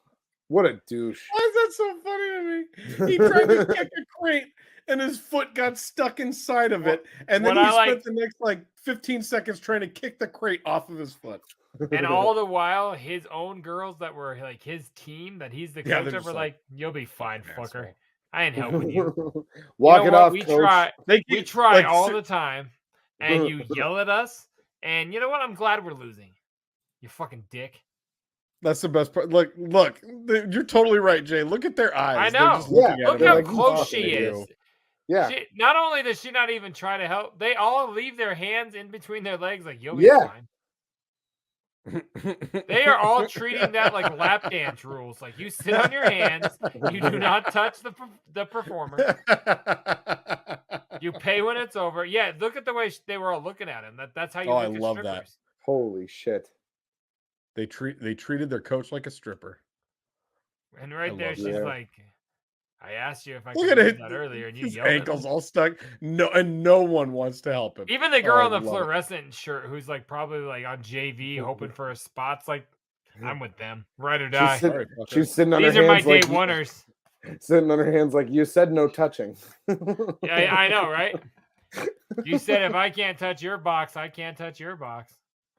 S8: What a douche.
S6: Why is that so funny to me? He tried to kick a crate and his foot got stuck inside of it. And then he spent the next 15 seconds trying to kick the crate off of his foot.
S7: And all the while, his own girls that were like his team that he's the coach of were like, "You'll be fine, fucker. I ain't helping you."
S8: Walk it off,
S7: we
S8: coach.
S7: We try all the time, and you yell at us. And you know what? I'm glad we're losing. You fucking dick.
S6: That's the best part. Look, you're totally right, Jay. Look at their eyes.
S7: I know. Look how close she is.
S8: Yeah.
S7: Not only does she not even try to help, they all leave their hands in between their legs like, "You'll be fine." They are all treating that like lap dance rules. Like, you sit on your hands, you do not touch the performer. You pay when it's over. Yeah, look at the way they were all looking at him. That's how you look at
S6: love
S7: strippers.
S6: that.
S8: Holy shit.
S6: They treated their coach like a stripper.
S7: And right there, she's like, "I asked you if I
S6: Look
S7: could
S6: at
S7: do
S6: it.
S7: that earlier, and you
S6: His
S7: yelled at
S6: ankles
S7: me."
S6: all stuck. No one wants to help him.
S7: Even the girl in the
S6: I love
S7: fluorescent shirt, who's like probably like on JV, hoping for a spot's like, I'm with them, ride or die.
S8: She's sitting on
S7: These
S8: her
S7: are my
S8: hands
S7: day
S8: like
S7: oneers.
S8: Sitting on her hands like, you said no touching.
S7: Yeah, I know, right? You said if I can't touch your box, I can't touch your box.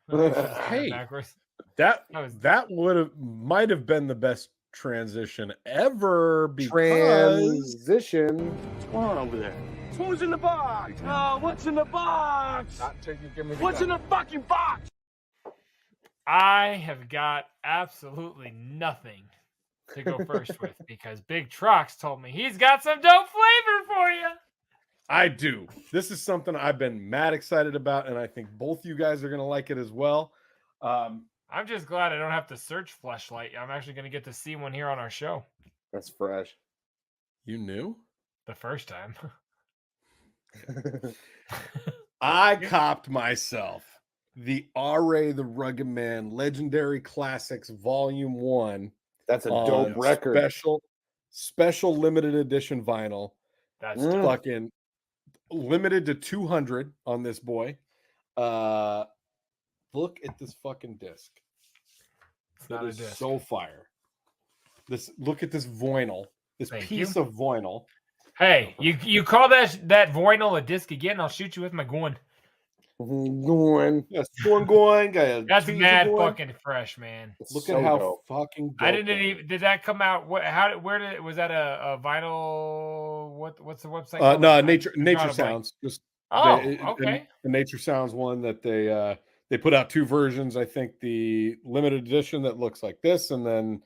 S6: Hey,
S7: backwards.
S6: that might have been the best transition ever.
S8: Transition.
S4: What's going on over there? Who's in the box? Oh, what's in the box?
S10: Not till you give me the
S4: What's
S10: gun.
S4: in the fucking box?
S7: I have got absolutely nothing to go first with because Big Trox told me he's got some dope flavor for you.
S6: I do. This is something I've been mad excited about, and I think both you guys are going to like it as well.
S7: I'm just glad I don't have to search Fleshlight. I'm actually going to get to see one here on our show.
S8: That's fresh.
S6: You knew?
S7: The first time.
S6: I copped myself the R.A. the Rugged Man Legendary Classics Volume 1.
S8: That's a dope record.
S6: Special limited edition vinyl.
S7: That's
S6: fucking limited to 200 on this boy. Look at this fucking disc. That is so fire. Look at this vinyl. This piece of vinyl.
S7: Hey, you call that vinyl a disc again? I'll shoot you with my gun.
S8: Going.
S6: Yes, going.
S7: That's mad fucking fresh, man.
S6: Look at how fucking dope.
S7: I didn't even. Did that come out? Where did it? Was that a vinyl? What's the website?
S6: No, Nature Sounds.
S7: Okay.
S6: The Nature Sounds one that they put out two versions. I think the limited edition that looks like this, and then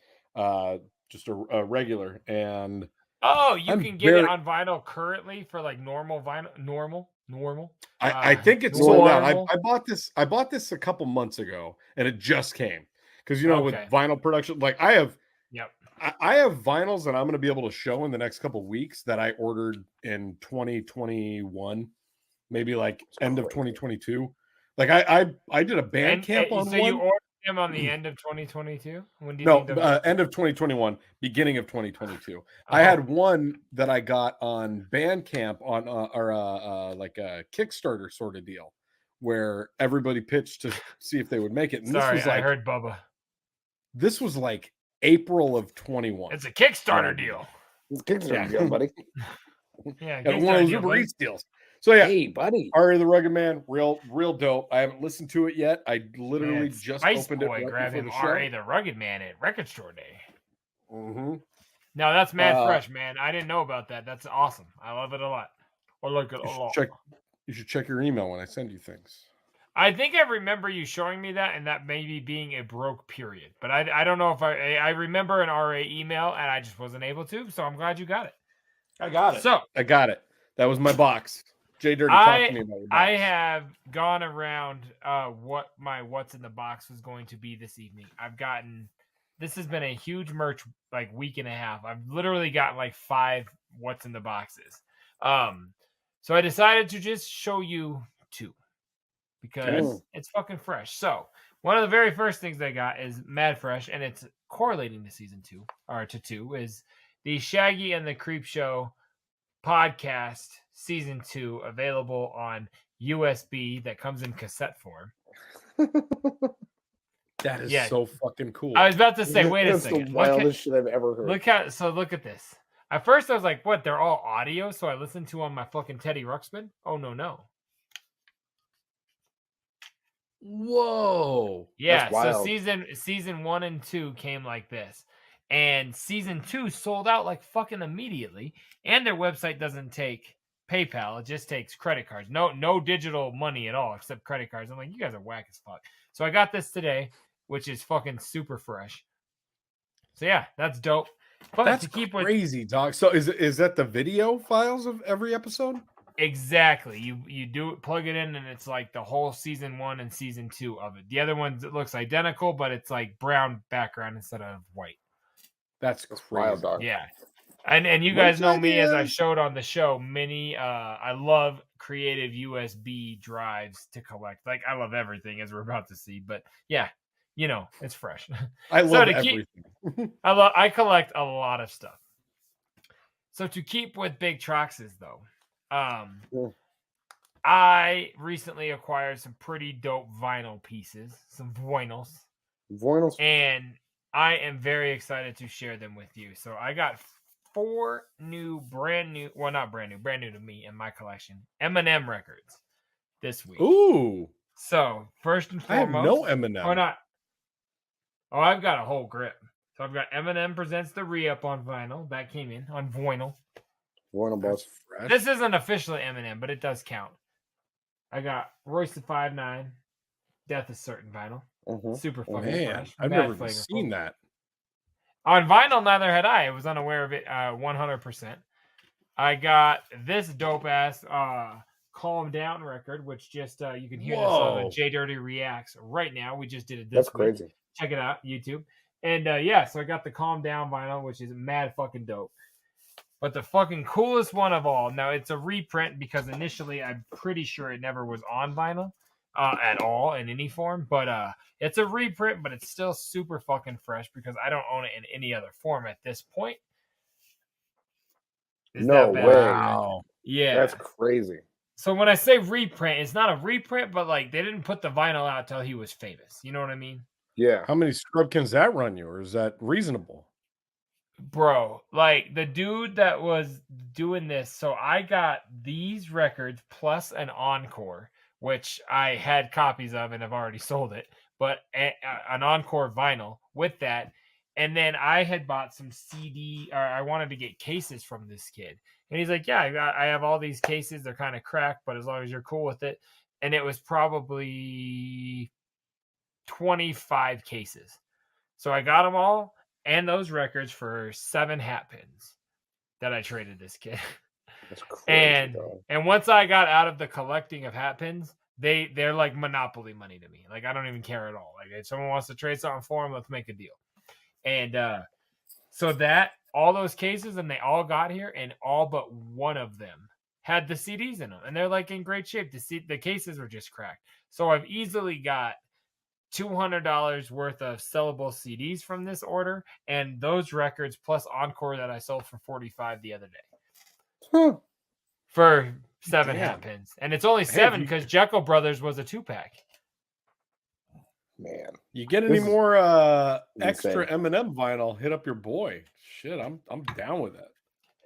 S6: just a regular. And
S7: you can get it on vinyl currently for like normal vinyl. Normal.
S6: I think it's sold out. I bought this a couple months ago, and it just came because with vinyl production, like I have vinyls that I'm going to be able to show in the next couple weeks that I ordered in 2021, maybe like end of 2022. Like I did a band camp on
S7: so
S6: one.
S7: You ordered them on the end of 2022? When do you
S6: end of 2021, beginning of 2022. I had one that I got on Bandcamp on like a Kickstarter sort of deal where everybody pitched to see if they would make it. And
S7: Sorry,
S6: this was like,
S7: I heard Bubba.
S6: This was like April of 21.
S7: It's a Kickstarter deal.
S8: It's a Kickstarter deal, buddy.
S7: Yeah,
S6: one of those Uber Eats deals. So yeah,
S8: hey, buddy,
S6: Ari the Rugged Man, real dope. I haven't listened to it yet. I literally just
S7: Spice
S6: opened
S7: Boy
S6: it right
S7: grabbed
S6: before
S7: him
S6: the show.
S7: R.A. the Rugged Man at Record Store Day.
S6: Mm-hmm.
S7: No, that's mad fresh, man. I didn't know about that. That's awesome. I love it a lot. I like it a lot.
S6: You should check your email when I send you things.
S7: I think I remember you showing me that, and that maybe being a broke period. But I don't know if I remember an RA email, and I just wasn't able to. So I'm glad you got it.
S6: I got it.
S7: So
S6: I got it. That was my box. JDirty, talk to me about your box.
S7: I have gone around what my what's in the box was going to be this evening. This has been a huge merch week and a half. I've literally gotten 5 what's in the boxes. So I decided to just show you 2 because it's fucking fresh. So one of the very first things I got is mad fresh, and it's correlating to season 2 or to 2 is the Shaggy and the Creep Show podcast season 2 available on USB that comes in cassette form.
S6: That is so fucking cool.
S7: I was about to say, wait a second.
S8: That's the wildest shit I've ever heard.
S7: Look at this. At first I was like, what? They're all audio, so I listened to on my fucking Teddy Ruxpin? Oh no.
S6: Whoa.
S7: Yeah, so season 1 and 2 came like this. And season 2 sold out fucking immediately. And their website doesn't take PayPal. It just takes credit cards. No digital money at all except credit cards. I'm like, you guys are whack as fuck. So I got this today, which is fucking super fresh. So yeah, that's dope. But
S6: that's crazy, dog. So is that the video files of every episode?
S7: Exactly. You do it, plug it in, and it's the whole season 1 and season 2 of it. The other ones, it looks identical, but it's brown background instead of white.
S6: That's crazy.
S8: Wild, dog.
S7: Yeah. And you guys know me, as I showed on the show, I love creative USB drives to collect. I love everything, as we're about to see. But yeah, it's fresh.
S6: I love everything.
S7: I collect a lot of stuff. So to keep with big Troxes, though, I recently acquired some pretty dope vinyl pieces, some vinyls. And I am very excited to share them with you. So I got 4 brand new to me in my collection, Eminem records this week.
S6: Ooh.
S7: So first and foremost,
S6: I have no Eminem.
S7: Or not. Oh, I've got a whole grip. So I've got Eminem Presents the Re-Up on vinyl. That came in on vinyl. This isn't officially Eminem, but it does count. I got Royce the 5'9", Death is Certain vinyl. Super fucking fresh.
S6: I've never even seen that.
S7: On vinyl, neither had I. I was unaware of it 100%. I got this dope-ass Calm Down record, which just, you can hear this on the JDirty Reacts right now. We just did it this week.
S8: That's crazy.
S7: Check it out, YouTube. And so I got the Calm Down vinyl, which is mad fucking dope. But the fucking coolest one of all, now it's a reprint because initially I'm pretty sure it never was on vinyl at all in any form. But it's a reprint, but it's still super fucking fresh because I don't own it in any other form at this point.
S8: No way.
S7: Wow. Yeah.
S8: That's crazy.
S7: So when I say reprint, it's not a reprint, but they didn't put the vinyl out till he was famous. You know what I mean?
S8: Yeah.
S6: How many scrub cans that run you, or is that reasonable?
S7: Bro, the dude that was doing this, so I got these records plus an encore, which I had copies of and have already sold it, but an encore vinyl with that. And then I had bought some CD, or I wanted to get cases from this kid. And he's like, yeah, I have all these cases. They're kind of cracked, but as long as you're cool with it. And it was probably 25 cases. So I got them all and those records for 7 hat pins that I traded this kid.
S8: That's crazy.
S7: And once I got out of the collecting of hat pins, they're like monopoly money to me. I don't even care at all. If someone wants to trade something for them, let's make a deal. And so all those cases, and they all got here, and all but one of them had the CDs in them, and they're in great shape. The cases were just cracked. So I've easily got $200 worth of sellable CDs from this order, and those records plus encore that I sold for $45 the other day. For 7 hat pins, and it's only 7 because Jekyll Brothers was a 2-pack.
S8: Man,
S6: you get any more extra Eminem vinyl? Hit up your boy. Shit, I'm down with it.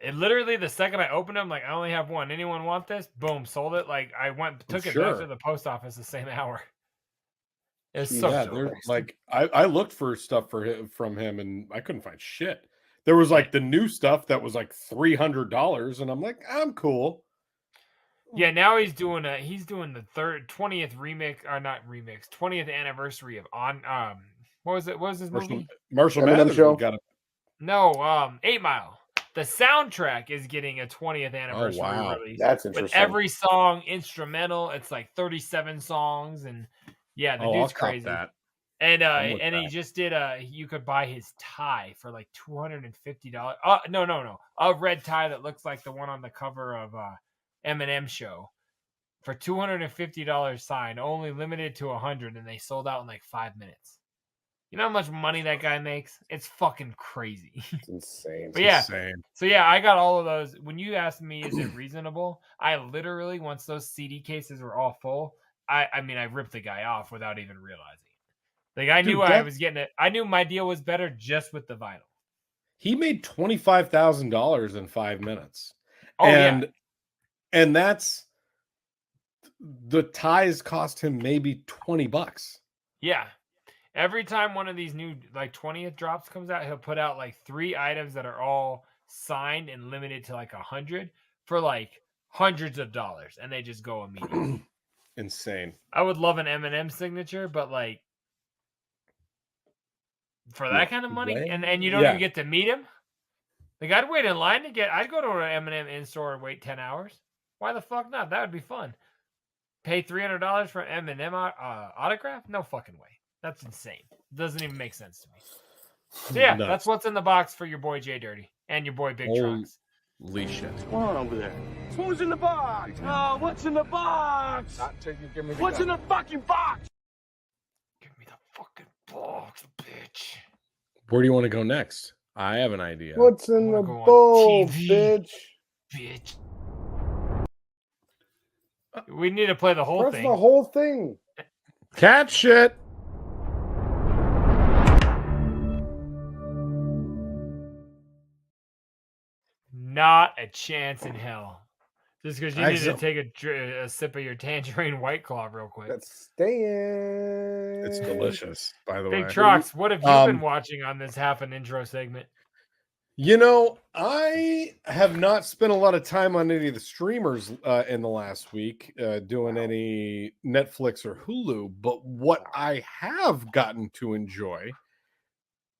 S7: It literally, the second I opened them, like, I only have one. Anyone want this? Boom, sold it. Like, I took it back to the post office the same hour. It's
S6: like I looked for stuff from him and I couldn't find shit. There was like the new stuff that was like $300, and I'm like, I'm cool.
S7: Yeah, now he's doing the 20th remix, or not remix, 20th anniversary of what was it? What was his movie?
S6: Marshall Mathers
S8: show.
S7: No, 8 Mile. The soundtrack is getting a 20th anniversary release.
S8: That's interesting.
S7: With every song instrumental. It's like 37 songs, and yeah, the dude's crazy.
S6: That.
S7: And he just did you could buy his tie for like $250. No. A red tie that looks like the one on the cover of Eminem show for $250 signed, only limited to 100, and they sold out in like 5 minutes. You know how much money that guy makes? It's fucking crazy.
S8: It's insane.
S7: But yeah, so yeah, I got all of those. When you asked me, is it reasonable? I literally, once those CD cases were all full, I mean, I ripped the guy off without even realizing. Like, I knew I was getting it. I knew my deal was better just with the vinyl.
S6: He made $25,000 in 5 minutes.
S7: Oh,
S6: and that's, the ties cost him maybe $20.
S7: Yeah. Every time one of these new like 20th drops comes out, he'll put out like 3 items that are all signed and limited to like 100 for like hundreds of dollars, and they just go immediately.
S6: Insane.
S7: I would love an Eminem signature, but like for that kind of money, and you don't even get to meet him. Like, I'd wait in line I'd go to an Eminem in-store and wait 10 hours. Why the fuck not? That would be fun. Pay $300 for an Eminem autograph? No fucking way. That's insane. Doesn't even make sense to me. So yeah, that's what's in the box for your boy JDirty and your boy Big Trox.
S6: Holy shit.
S4: What's going on over there? Who's in the box? What's in the box? What's in the fucking box?
S7: Give me the fucking box, bitch.
S6: Where do you want to go next? I have an idea.
S8: What's in the bowl, bitch?
S7: Bitch. We need to play the whole thing.
S8: Press the whole thing.
S6: Cat shit.
S7: Not a chance in hell. Just because you need to take a sip of your tangerine White Claw real quick.
S8: That's staying.
S6: It's delicious, by the way.
S7: Big Trox, what have you been watching on this half an intro segment?
S6: You know, I have not spent a lot of time on any of the streamers in the last week doing any Netflix or Hulu, but what I have gotten to enjoy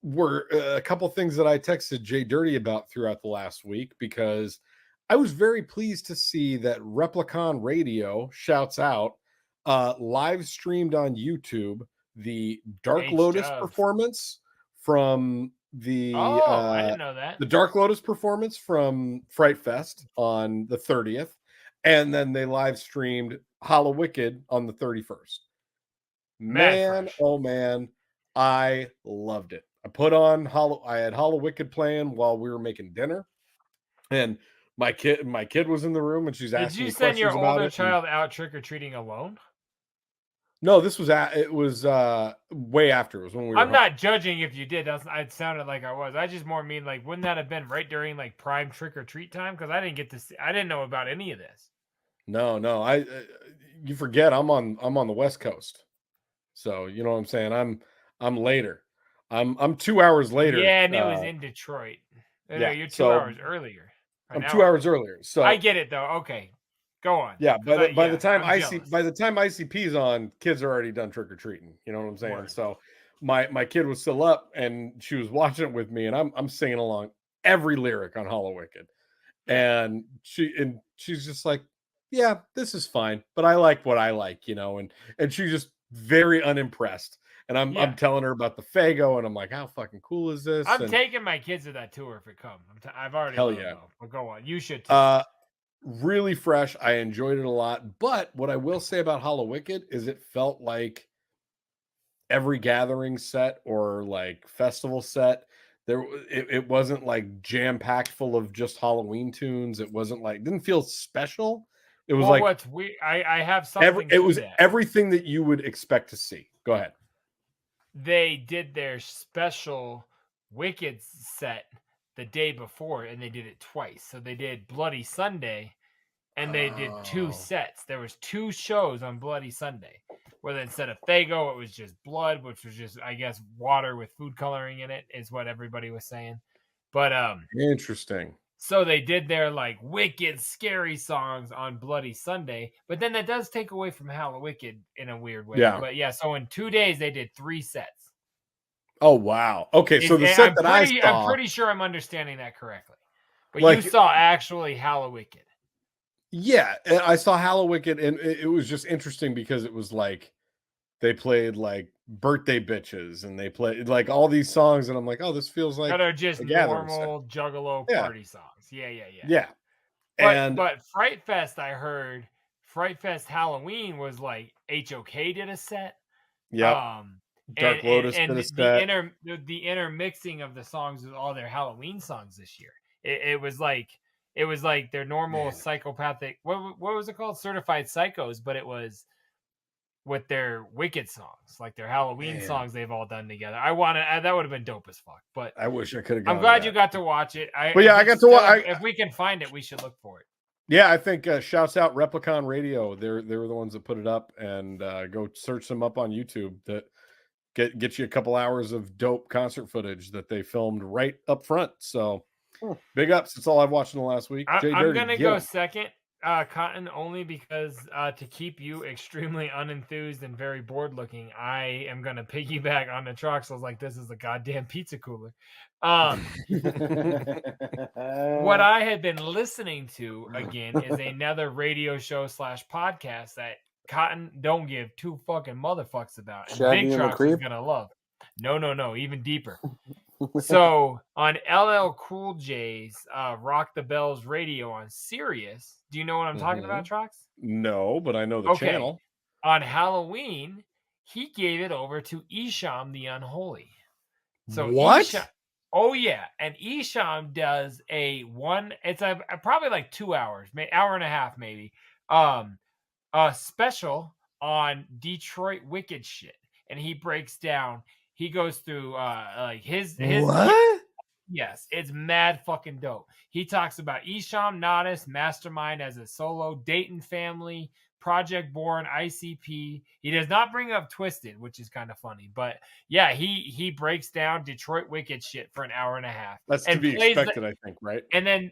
S6: were a couple things that I texted JDirty about throughout the last week, because I was very pleased to see that Replicon Radio, shouts out, live streamed on YouTube the Dark Lotus performance from the
S7: I didn't know that.
S6: The Dark Lotus performance from Fright Fest on the 30th, and then they live streamed Hollow Wicked on the 31st. Man, oh man, I loved it. I had Hollow Wicked playing while we were making dinner, and my kid was in the room, and she's asking me questions about it.
S7: Did you send your older child out trick-or-treating alone?
S6: No, this was way after. It was when we were
S7: I'm not judging if you did. It sounded like I was. I just more mean, like, wouldn't that have been right during like prime trick-or-treat time? Because I didn't get to see, I didn't know about any of this.
S6: No, you forget I'm on the West Coast, so you know what I'm saying. I'm later. I'm 2 hours later.
S7: Yeah, and it was in Detroit. No, you're 2 hours earlier.
S6: I'm 2 hours earlier. So
S7: I get it though. Okay, go on.
S6: Yeah, by the time ICP's on, kids are already done trick or treating. You know what I'm saying? Word. So my kid was still up, and she was watching it with me, and I'm singing along every lyric on Hollow Wicked, and she's just like, yeah, this is fine, but I like what I like, you know, and she's just very unimpressed. And I'm telling her about the Fago, and I'm like, how fucking cool is this?
S7: I'm taking my kids to that tour if it comes. I've already.
S6: Hell yeah.
S7: But go on. You should too.
S6: Really fresh. I enjoyed it a lot. But what I will say about Hollow Wicked is it felt like every gathering set or like festival set. It wasn't like jam-packed full of just Halloween tunes. It wasn't like, didn't feel special. It was like
S7: what's weird. I have something.
S6: It was everything that you would expect to see. Go ahead.
S7: they did their special Wicked set the day before, and they did it twice. So they did Bloody Sunday, and they did 2 sets. There was 2 shows on Bloody Sunday, where instead of Faygo, it was just blood, which was just, I guess, water with food coloring in it, is what everybody was saying. But
S6: interesting.
S7: So they did their like wicked, scary songs on Bloody Sunday, but then that does take away from Hallowicked in a weird way.
S6: Yeah.
S7: But yeah, so in 2 days they did 3 sets.
S6: Oh wow. Okay, so the set that I saw,
S7: I'm pretty sure I'm understanding that correctly. But
S6: like,
S7: you saw actually Hallowicked.
S6: Yeah, I saw Hallowicked, and it was just interesting because it was like they played like Birthday Bitches, and they played like all these songs, and I'm like, oh, this feels like
S7: that are just normal Juggalo party songs. Yeah. But Fright Fest, I heard Fright Fest Halloween was like HOK did a set.
S6: Yeah. Dark Lotus did a set.
S7: The intermixing of the songs with all their Halloween songs this year. It was like their normal psychopathic. What was it called? Certified Psychos, but it was with their Wicked songs, like their Halloween songs they've all done together. That would have been dope as fuck. But
S6: I wish I could have.
S7: I'm glad you got to watch it.
S6: I got to watch.
S7: If we can find it, we should look for it.
S6: Yeah, I think shouts out Replicon Radio. They were the ones that put it up, and go search them up on YouTube. That get you a couple hours of dope concert footage that they filmed right up front. So big ups. That's all I've watched in the last week.
S7: I'm gonna go second, Cotton, only because to keep you extremely unenthused and very bored looking, I am gonna piggyback on the Trox. I was like, this is a goddamn pizza cooler. What I had been listening to again is another radio show / podcast that Cotton don't give 2 fucking motherfucks about, and
S8: Shaggy
S7: Big
S8: and the
S7: Trox is gonna love. No, even deeper. So on LL Cool J's Rock the Bells radio on Sirius, do you know what I'm talking about, Trox?
S6: No, but I know the channel.
S7: On Halloween, he gave it over to Isham the Unholy. So
S6: what?
S7: Oh yeah, and Isham does it's probably like 2 hours, hour and a half maybe. A special on Detroit Wicked shit, and he breaks down. He goes through like his
S11: what?
S7: Yes, it's mad fucking dope. He talks about Isham Nodis, Mastermind as a solo, Dayton Family, Project Born, ICP. He does not bring up Twisted, which is kind of funny, but yeah, he breaks down Detroit Wicked shit for an hour and a half.
S6: That's to be expected, I think, right?
S7: And then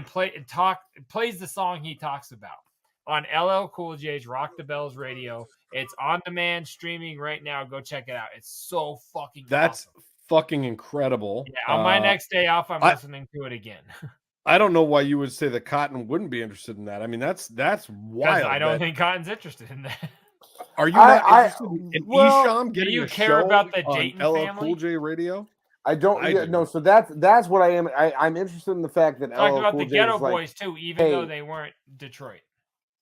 S7: plays the song he talks about on LL Cool J's Rock the Bells radio. It's on demand streaming right now. Go check it out. It's so fucking awesome.
S6: Fucking incredible.
S7: Yeah, on my next day off, I'm listening to it again.
S6: I don't know why you would say that Cotton wouldn't be interested in that. I mean, that's wild.
S7: I don't think Cotton's interested in that.
S6: Are you not interested in Isham getting
S7: do you
S6: a
S7: care
S6: show
S7: about the
S6: on
S7: Dayton
S6: LL
S7: family?
S6: Cool J radio?
S8: I don't. No, so that's what I am. I'm interested in the fact that
S7: Talked
S8: LL
S7: about
S8: Cool
S7: the
S8: J
S7: Ghetto
S8: was
S7: Boys too, even though they weren't Detroit.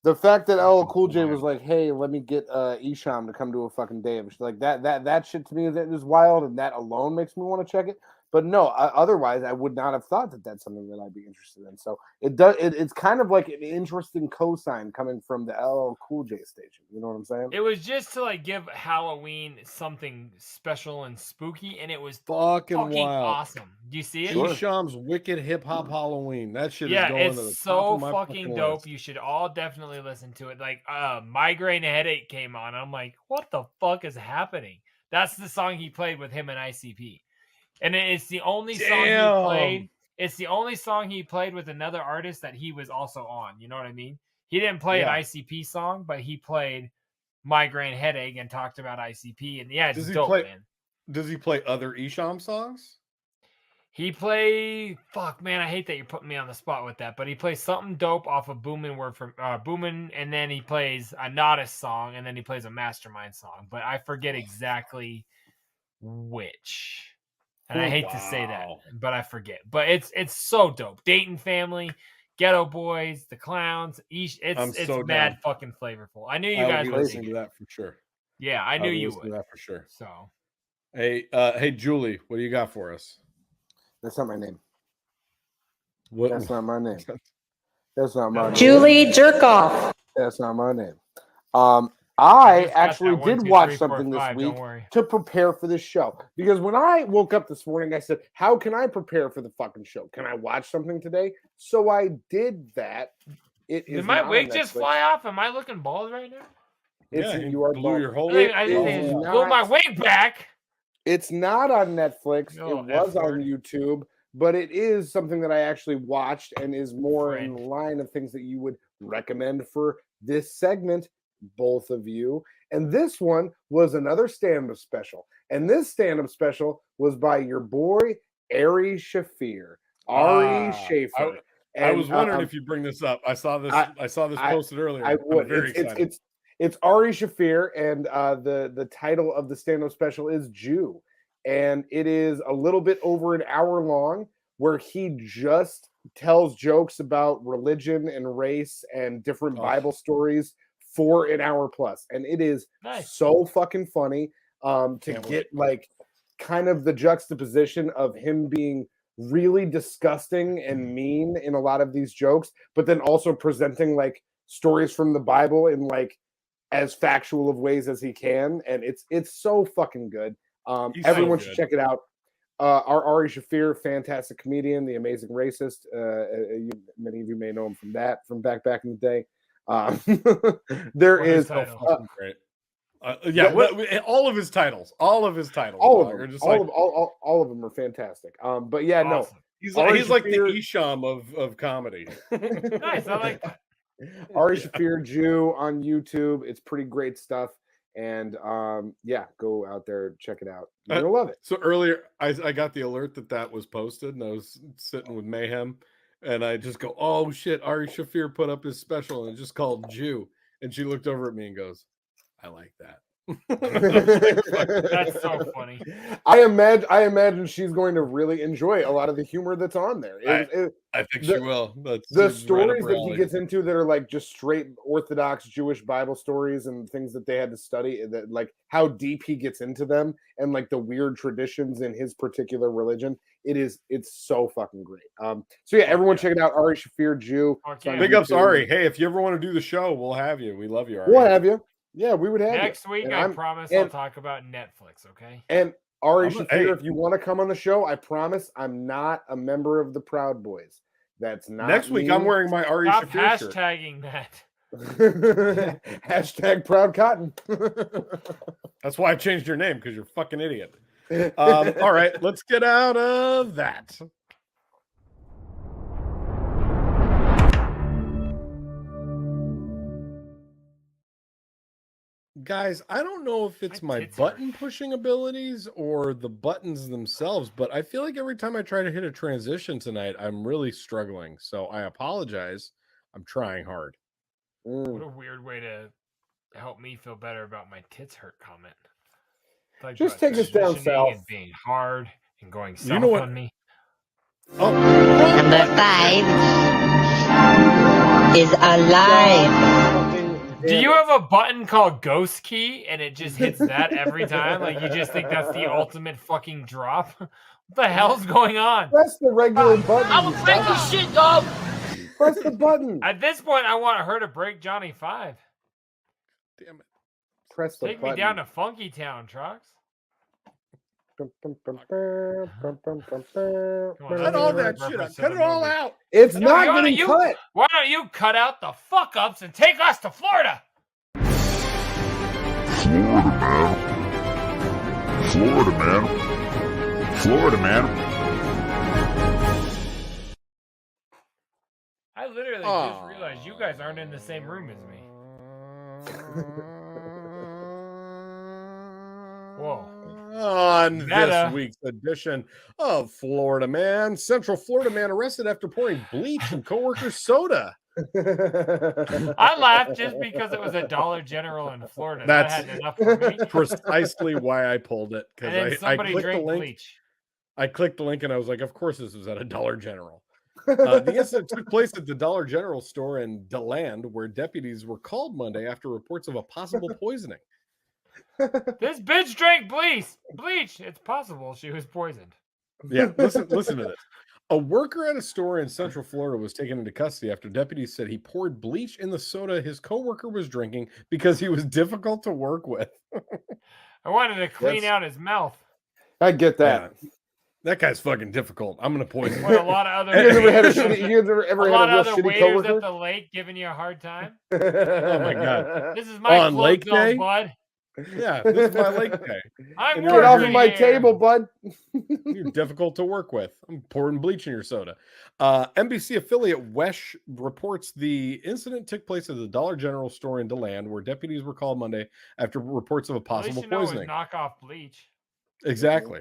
S8: The fact that LL Cool J was like, "Hey, let me get Isham to come to a fucking day of like that shit to me is wild, and that alone makes me want to check it." But no, otherwise, I would not have thought that that's something that I'd be interested in. So it does. It's kind of like an interesting cosign coming from the LL Cool J station. You know what I'm saying?
S7: It was just to like give Halloween something special and spooky, and it was
S6: fucking wild.
S7: Awesome. Do you see it?
S6: Isham's Wicked Hip Hop Halloween. That shit is going to the
S7: it's
S6: top
S7: so
S6: of my
S7: fucking dope.
S6: list.
S7: You should all definitely listen to it. Like Migraine Headache came on. I'm like, what the fuck is happening? That's the song he played with him and ICP. And it's the only song he played. It's the only song he played with another artist that he was also on. You know what I mean? He didn't play an ICP song, but he played Migraine Headache and talked about ICP. And yeah, it's dope, man.
S6: Does he play other Isham songs?
S7: He plays. Fuck, man, I hate that you're putting me on the spot with that. But he plays something dope off of Boomin' Boomin', and then he plays a Nodis song, and then he plays a Mastermind song. But I forget exactly which. And I hate to say that, but I forget. But it's so dope. Dayton Family, Ghetto Boys, The Clowns. It's mad fucking flavorful. I knew you guys would
S6: listen to that for sure.
S7: Yeah, I knew you would.
S6: To that for sure.
S7: So,
S6: hey, Julie, what do you got for us?
S8: That's not my name.
S6: What?
S8: That's not my name. That's not my name.
S9: Julie Jerkoff.
S8: That's not my name. I actually did watch something this week to prepare for this show. Because when I woke up this morning, I said, how can I prepare for the fucking show? Can I watch something today? So I did that.
S7: Did my wig just fly off? Am I looking bald right now?
S8: You are
S6: blew your whole
S7: I didn't blew my wig back.
S8: It's not on Netflix. It was on YouTube, but it is something that I actually watched and is more in line of things that you would recommend for this segment, both of you. And this one was another stand-up special. And this stand-up special was by your boy, Ari Shaffir. Ari Schaefer.
S6: I was wondering if you bring this up. I saw this posted earlier.
S8: I would. It's Ari Shaffir, and the title of the stand-up special is Jew. And it is a little bit over an hour long, where he just tells jokes about religion and race and different Bible stories for an hour plus. And it is so fucking funny to get like kind of the juxtaposition of him being really disgusting and mean in a lot of these jokes, but then also presenting like stories from the Bible in like as factual of ways as he can. And it's so fucking good. Everyone should check it out. Our Ari Shaffir, fantastic comedian, the amazing racist. Many of you may know him from back in the day. There is
S6: great. All of his titles. All of them are fantastic. But yeah, awesome. He's like the Isham of comedy.
S7: Nice, I like that.
S8: Ari Shaffir Jew on YouTube. It's pretty great stuff. And go out there, check it out. You'll love it.
S6: So earlier, I got the alert that was posted, and I was sitting with Mayhem, and I just go, "Oh shit!" Ari Shaffir put up his special, and it's just called Jew. And she looked over at me and goes, "I like that."
S7: That's so funny.
S8: I imagine she's going to really enjoy a lot of the humor that's on there.
S6: I think she will.
S8: The stories that he gets into that are like just straight Orthodox Jewish Bible stories and things that they had to study, that like how deep he gets into them and like the weird traditions in his particular religion. It's so fucking great. So yeah, everyone check it out. Ari Shaffir Jew.
S6: Big ups, Ari. Hey, if you ever want to do the show, we'll have you. We love you, Ari.
S8: We'll have you. Yeah, we would have
S7: next week. I promise I'll talk about Netflix. Okay.
S8: And Ari Shaffir, if you want to come on the show, I promise I'm not a member of the Proud Boys. That's not
S6: next week. I'm wearing my Ari Shaffir shirt.
S7: Hashtagging that.
S8: Hashtag Proud Cotton.
S6: That's why I changed your name, because you're a fucking idiot. All right, let's get out of that. Guys, I don't know if it's my button pushing abilities or the buttons themselves, but I feel like every time I try to hit a transition tonight, I'm really struggling. So I apologize. I'm trying hard.
S7: What a weird way to help me feel better about my tits hurt comment. Like
S8: just take us down south.
S7: And being hard and going south on me.
S9: Oh. Number 5 is alive.
S7: Do you have a button called Ghost Key and it just hits that every time? Like you just think that's the ultimate fucking drop? What the hell's going on?
S8: Press the regular button.
S13: I will break this shit, dog.
S8: Press the button.
S7: At this point, I want her to break Johnny 5.
S6: Damn it.
S8: Press the
S7: Take
S8: button.
S7: me down to Funky Town, Trox.
S6: Cut all that shit out. Cut it all out.
S8: It's not getting cut.
S7: Why don't you cut out the fuck ups and take us to Florida?
S19: Florida, man.
S7: I literally just realized you guys aren't in the same room as me. Whoa.
S6: On this week's edition of Florida Man, Central Florida man arrested after pouring bleach in coworker's soda.
S7: I laughed just because it was a Dollar General in Florida.
S6: That's
S7: that had enough for me.
S6: Precisely why I pulled it. Because I clicked the link.
S7: Bleach.
S6: I clicked the link and I was like, of course this was at a Dollar General. The incident took place at the Dollar General store in DeLand, where deputies were called Monday after reports of a possible poisoning.
S7: This bitch drank bleach. It's possible she was poisoned.
S6: Yeah, listen to this. A worker at a store in Central Florida was taken into custody after deputies said he poured bleach in the soda his coworker was drinking because he was difficult to work with.
S7: I wanted to clean out his mouth.
S8: I get that.
S6: Yeah. That guy's fucking difficult. I'm gonna poison him.
S7: What, a lot of other
S8: you ever had a
S7: other waiters at the lake giving you a hard time?
S6: Oh my god!
S7: This is my
S6: on lake day,
S7: bud.
S6: Yeah, this is my lake day.
S8: Get off of my table, bud.
S6: You're difficult to work with. I'm pouring bleach in your soda. NBC affiliate Wesh reports the incident took place at the Dollar General store in DeLand, where deputies were called Monday after reports of a possible poisoning.
S7: Knockoff bleach.
S6: Exactly.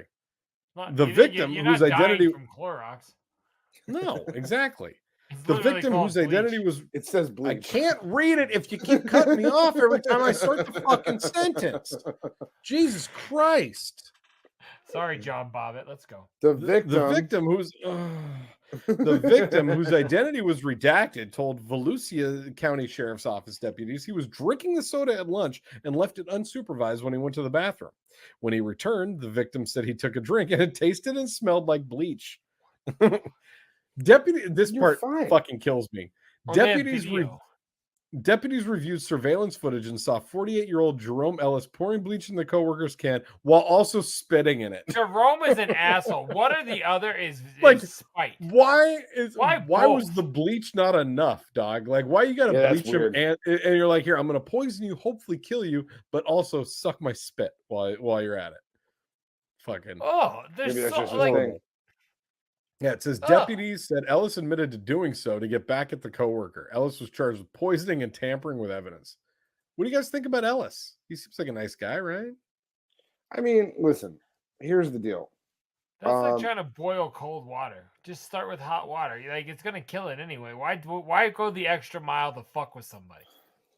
S6: The victim whose identity from
S7: Clorox.
S6: No, exactly. The victim whose identity was
S8: it says bleach.
S6: I can't read it if you keep cutting me off every time I start the fucking sentence. Jesus Christ.
S7: Sorry, John Bobbitt. Let's go.
S6: The victim whose identity was redacted told Volusia County Sheriff's Office deputies he was drinking the soda at lunch and left it unsupervised when he went to the bathroom. When he returned, the victim said he took a drink and it tasted and smelled like bleach. Fucking kills me. Deputies reviewed surveillance footage and saw 48-year-old Jerome Ellis pouring bleach in the coworker's can while also spitting in it.
S7: Jerome is an asshole. What are the other is spite?
S6: Why was the bleach not enough, dog? Like, why you gotta bleach him and you're like, here, I'm gonna poison you, hopefully kill you, but also suck my spit while you're at it. Fucking
S7: there's so like.
S6: Yeah, it says deputies said Ellis admitted to doing so to get back at the coworker. Ellis was charged with poisoning and tampering with evidence. What do you guys think about Ellis? He seems like a nice guy, right?
S8: I mean, listen, here's the deal.
S7: That's like trying to boil cold water. Just start with hot water. Like, it's gonna kill it anyway. Why go the extra mile to fuck with somebody?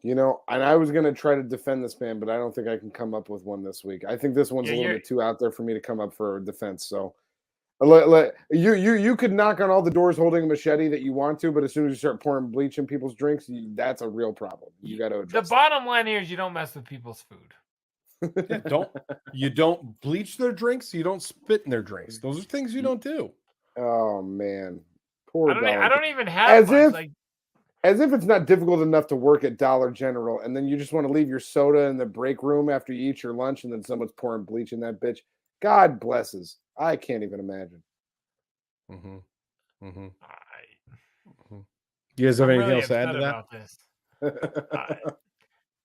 S8: You know, and I was gonna try to defend this man, but I don't think I can come up with one this week. I think this one's a little bit too out there for me to come up for defense. So. You could knock on all the doors holding a machete that you want to, but as soon as you start pouring bleach in people's drinks, that's a real problem. You got to address.
S7: The bottom line here is you don't mess with people's food.
S6: You don't bleach their drinks. You don't spit in their drinks. Those are things you don't do.
S8: Oh man, poor.
S7: I don't even have
S8: as if it's not difficult enough to work at Dollar General, and then you just want to leave your soda in the break room after you eat your lunch, and then someone's pouring bleach in that bitch. God blesses. I can't even imagine.
S6: You guys have anything else to add to
S7: about this?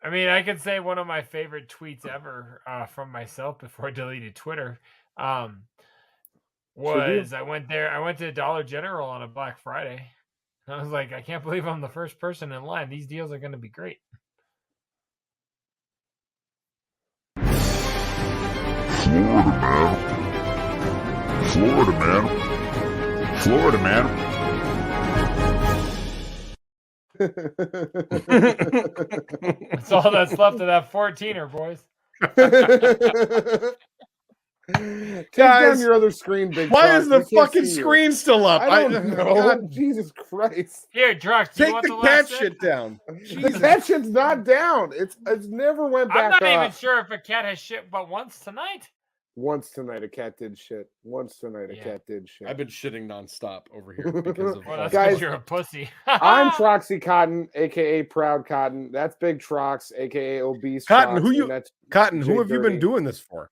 S7: I mean, I could say one of my favorite tweets ever from myself before I deleted Twitter was I went to Dollar General on a Black Friday. And I was like, I can't believe I'm the first person in line. These deals are going to be great.
S19: Florida man.
S7: That's all that's left of that 14er, boys.
S8: Take down your other screen, big.
S6: Why is the fucking screen still up?
S8: I don't know. God. Jesus Christ!
S7: Here, Trox,
S6: take the cat shit down.
S8: The cat shit's not down. It's never went back up.
S7: I'm not even sure if a cat has shit, but once tonight.
S8: Once tonight, a cat did shit. Once tonight, a cat did shit.
S6: I've been shitting nonstop over here because of
S7: guys. You're a pussy.
S8: I'm Troxy Cotton, aka Proud Cotton. That's Big Trox, aka Obese
S6: Cotton.
S8: Trox,
S6: Who have you been doing this for?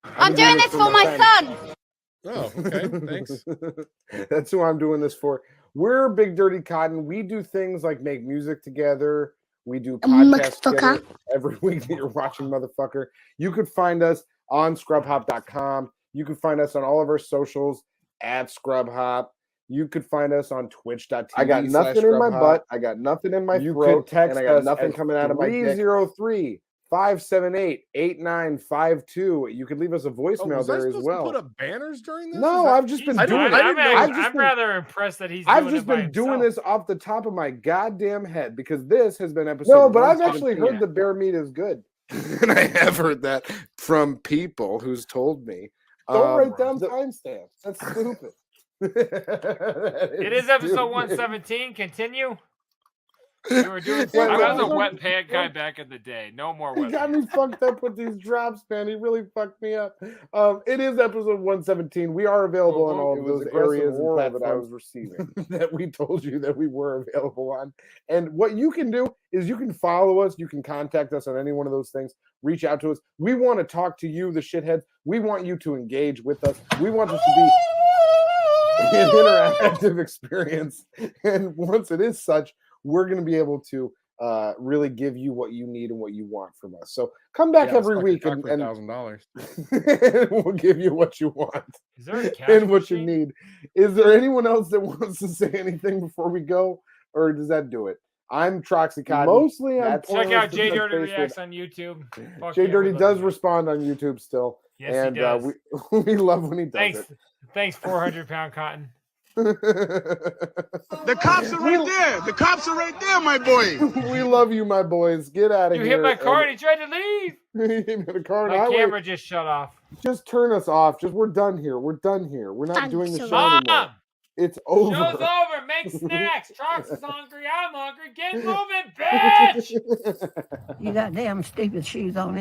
S15: I'm doing this for my son.
S6: Oh, okay. Thanks.
S8: That's who I'm doing this for. We're Big Dirty Cotton. We do things like make music together. We do podcasts together every week that you're watching, motherfucker. You could find us on scrubhop.com. You can find us on all of our socials at scrubhop. You could find us on twitch.tv. I got nothing in my butt. I got nothing in my throat. You could text and I got nothing coming out of my 303-578-8952. You could leave us a voicemail there as well.
S6: Put up banners during this?
S8: No, I've just been doing it.
S7: I'm rather impressed that he's doing
S8: I've just been doing this off the top of my goddamn head because this has been episode. No, but I've actually heard the bear meat is good. And I have heard that from people who's told me. Don't write down timestamps. That's stupid.
S7: It is episode 117. Continue. We were doing. I was a wet pant guy back in the day. No more wet.
S8: He got me fucked up with these drops, man. He really fucked me up. It is episode 117. We are available in all of those areas and platforms that I was receiving that we told you that we were available on. And what you can do is you can follow us. You can contact us on any one of those things. Reach out to us. We want to talk to you, the shitheads. We want you to engage with us. We want this to be an interactive experience. And once it is such, we're going to be able to really give you what you need and what you want from us. So come back every week and $1,000. We'll give you what you want.
S7: Is there a cash
S8: and what
S7: machine?
S8: you need. Is there anyone else that wants to say anything before we go, or does that do it? I'm Troxy Cotton. Mostly,
S7: check out JDirty Reacts on YouTube.
S8: JDirty does respond on YouTube still.
S7: Yes,
S8: and
S7: he does.
S8: We love when he does it.
S7: Thanks, 400-pound Cotton.
S12: The cops are right there. The cops are right there, my boy.
S8: We love you, my boys. Get out of here.
S7: You hit my car and he tried to leave.
S8: He hit the car.
S7: My camera just shut off.
S8: Just turn us off. We're done here. We're done here. We're not doing the show anymore. It's over.
S7: Show's over. Make snacks. Trox is hungry. I'm hungry. Get moving, bitch.
S20: You got damn stupid shoes on.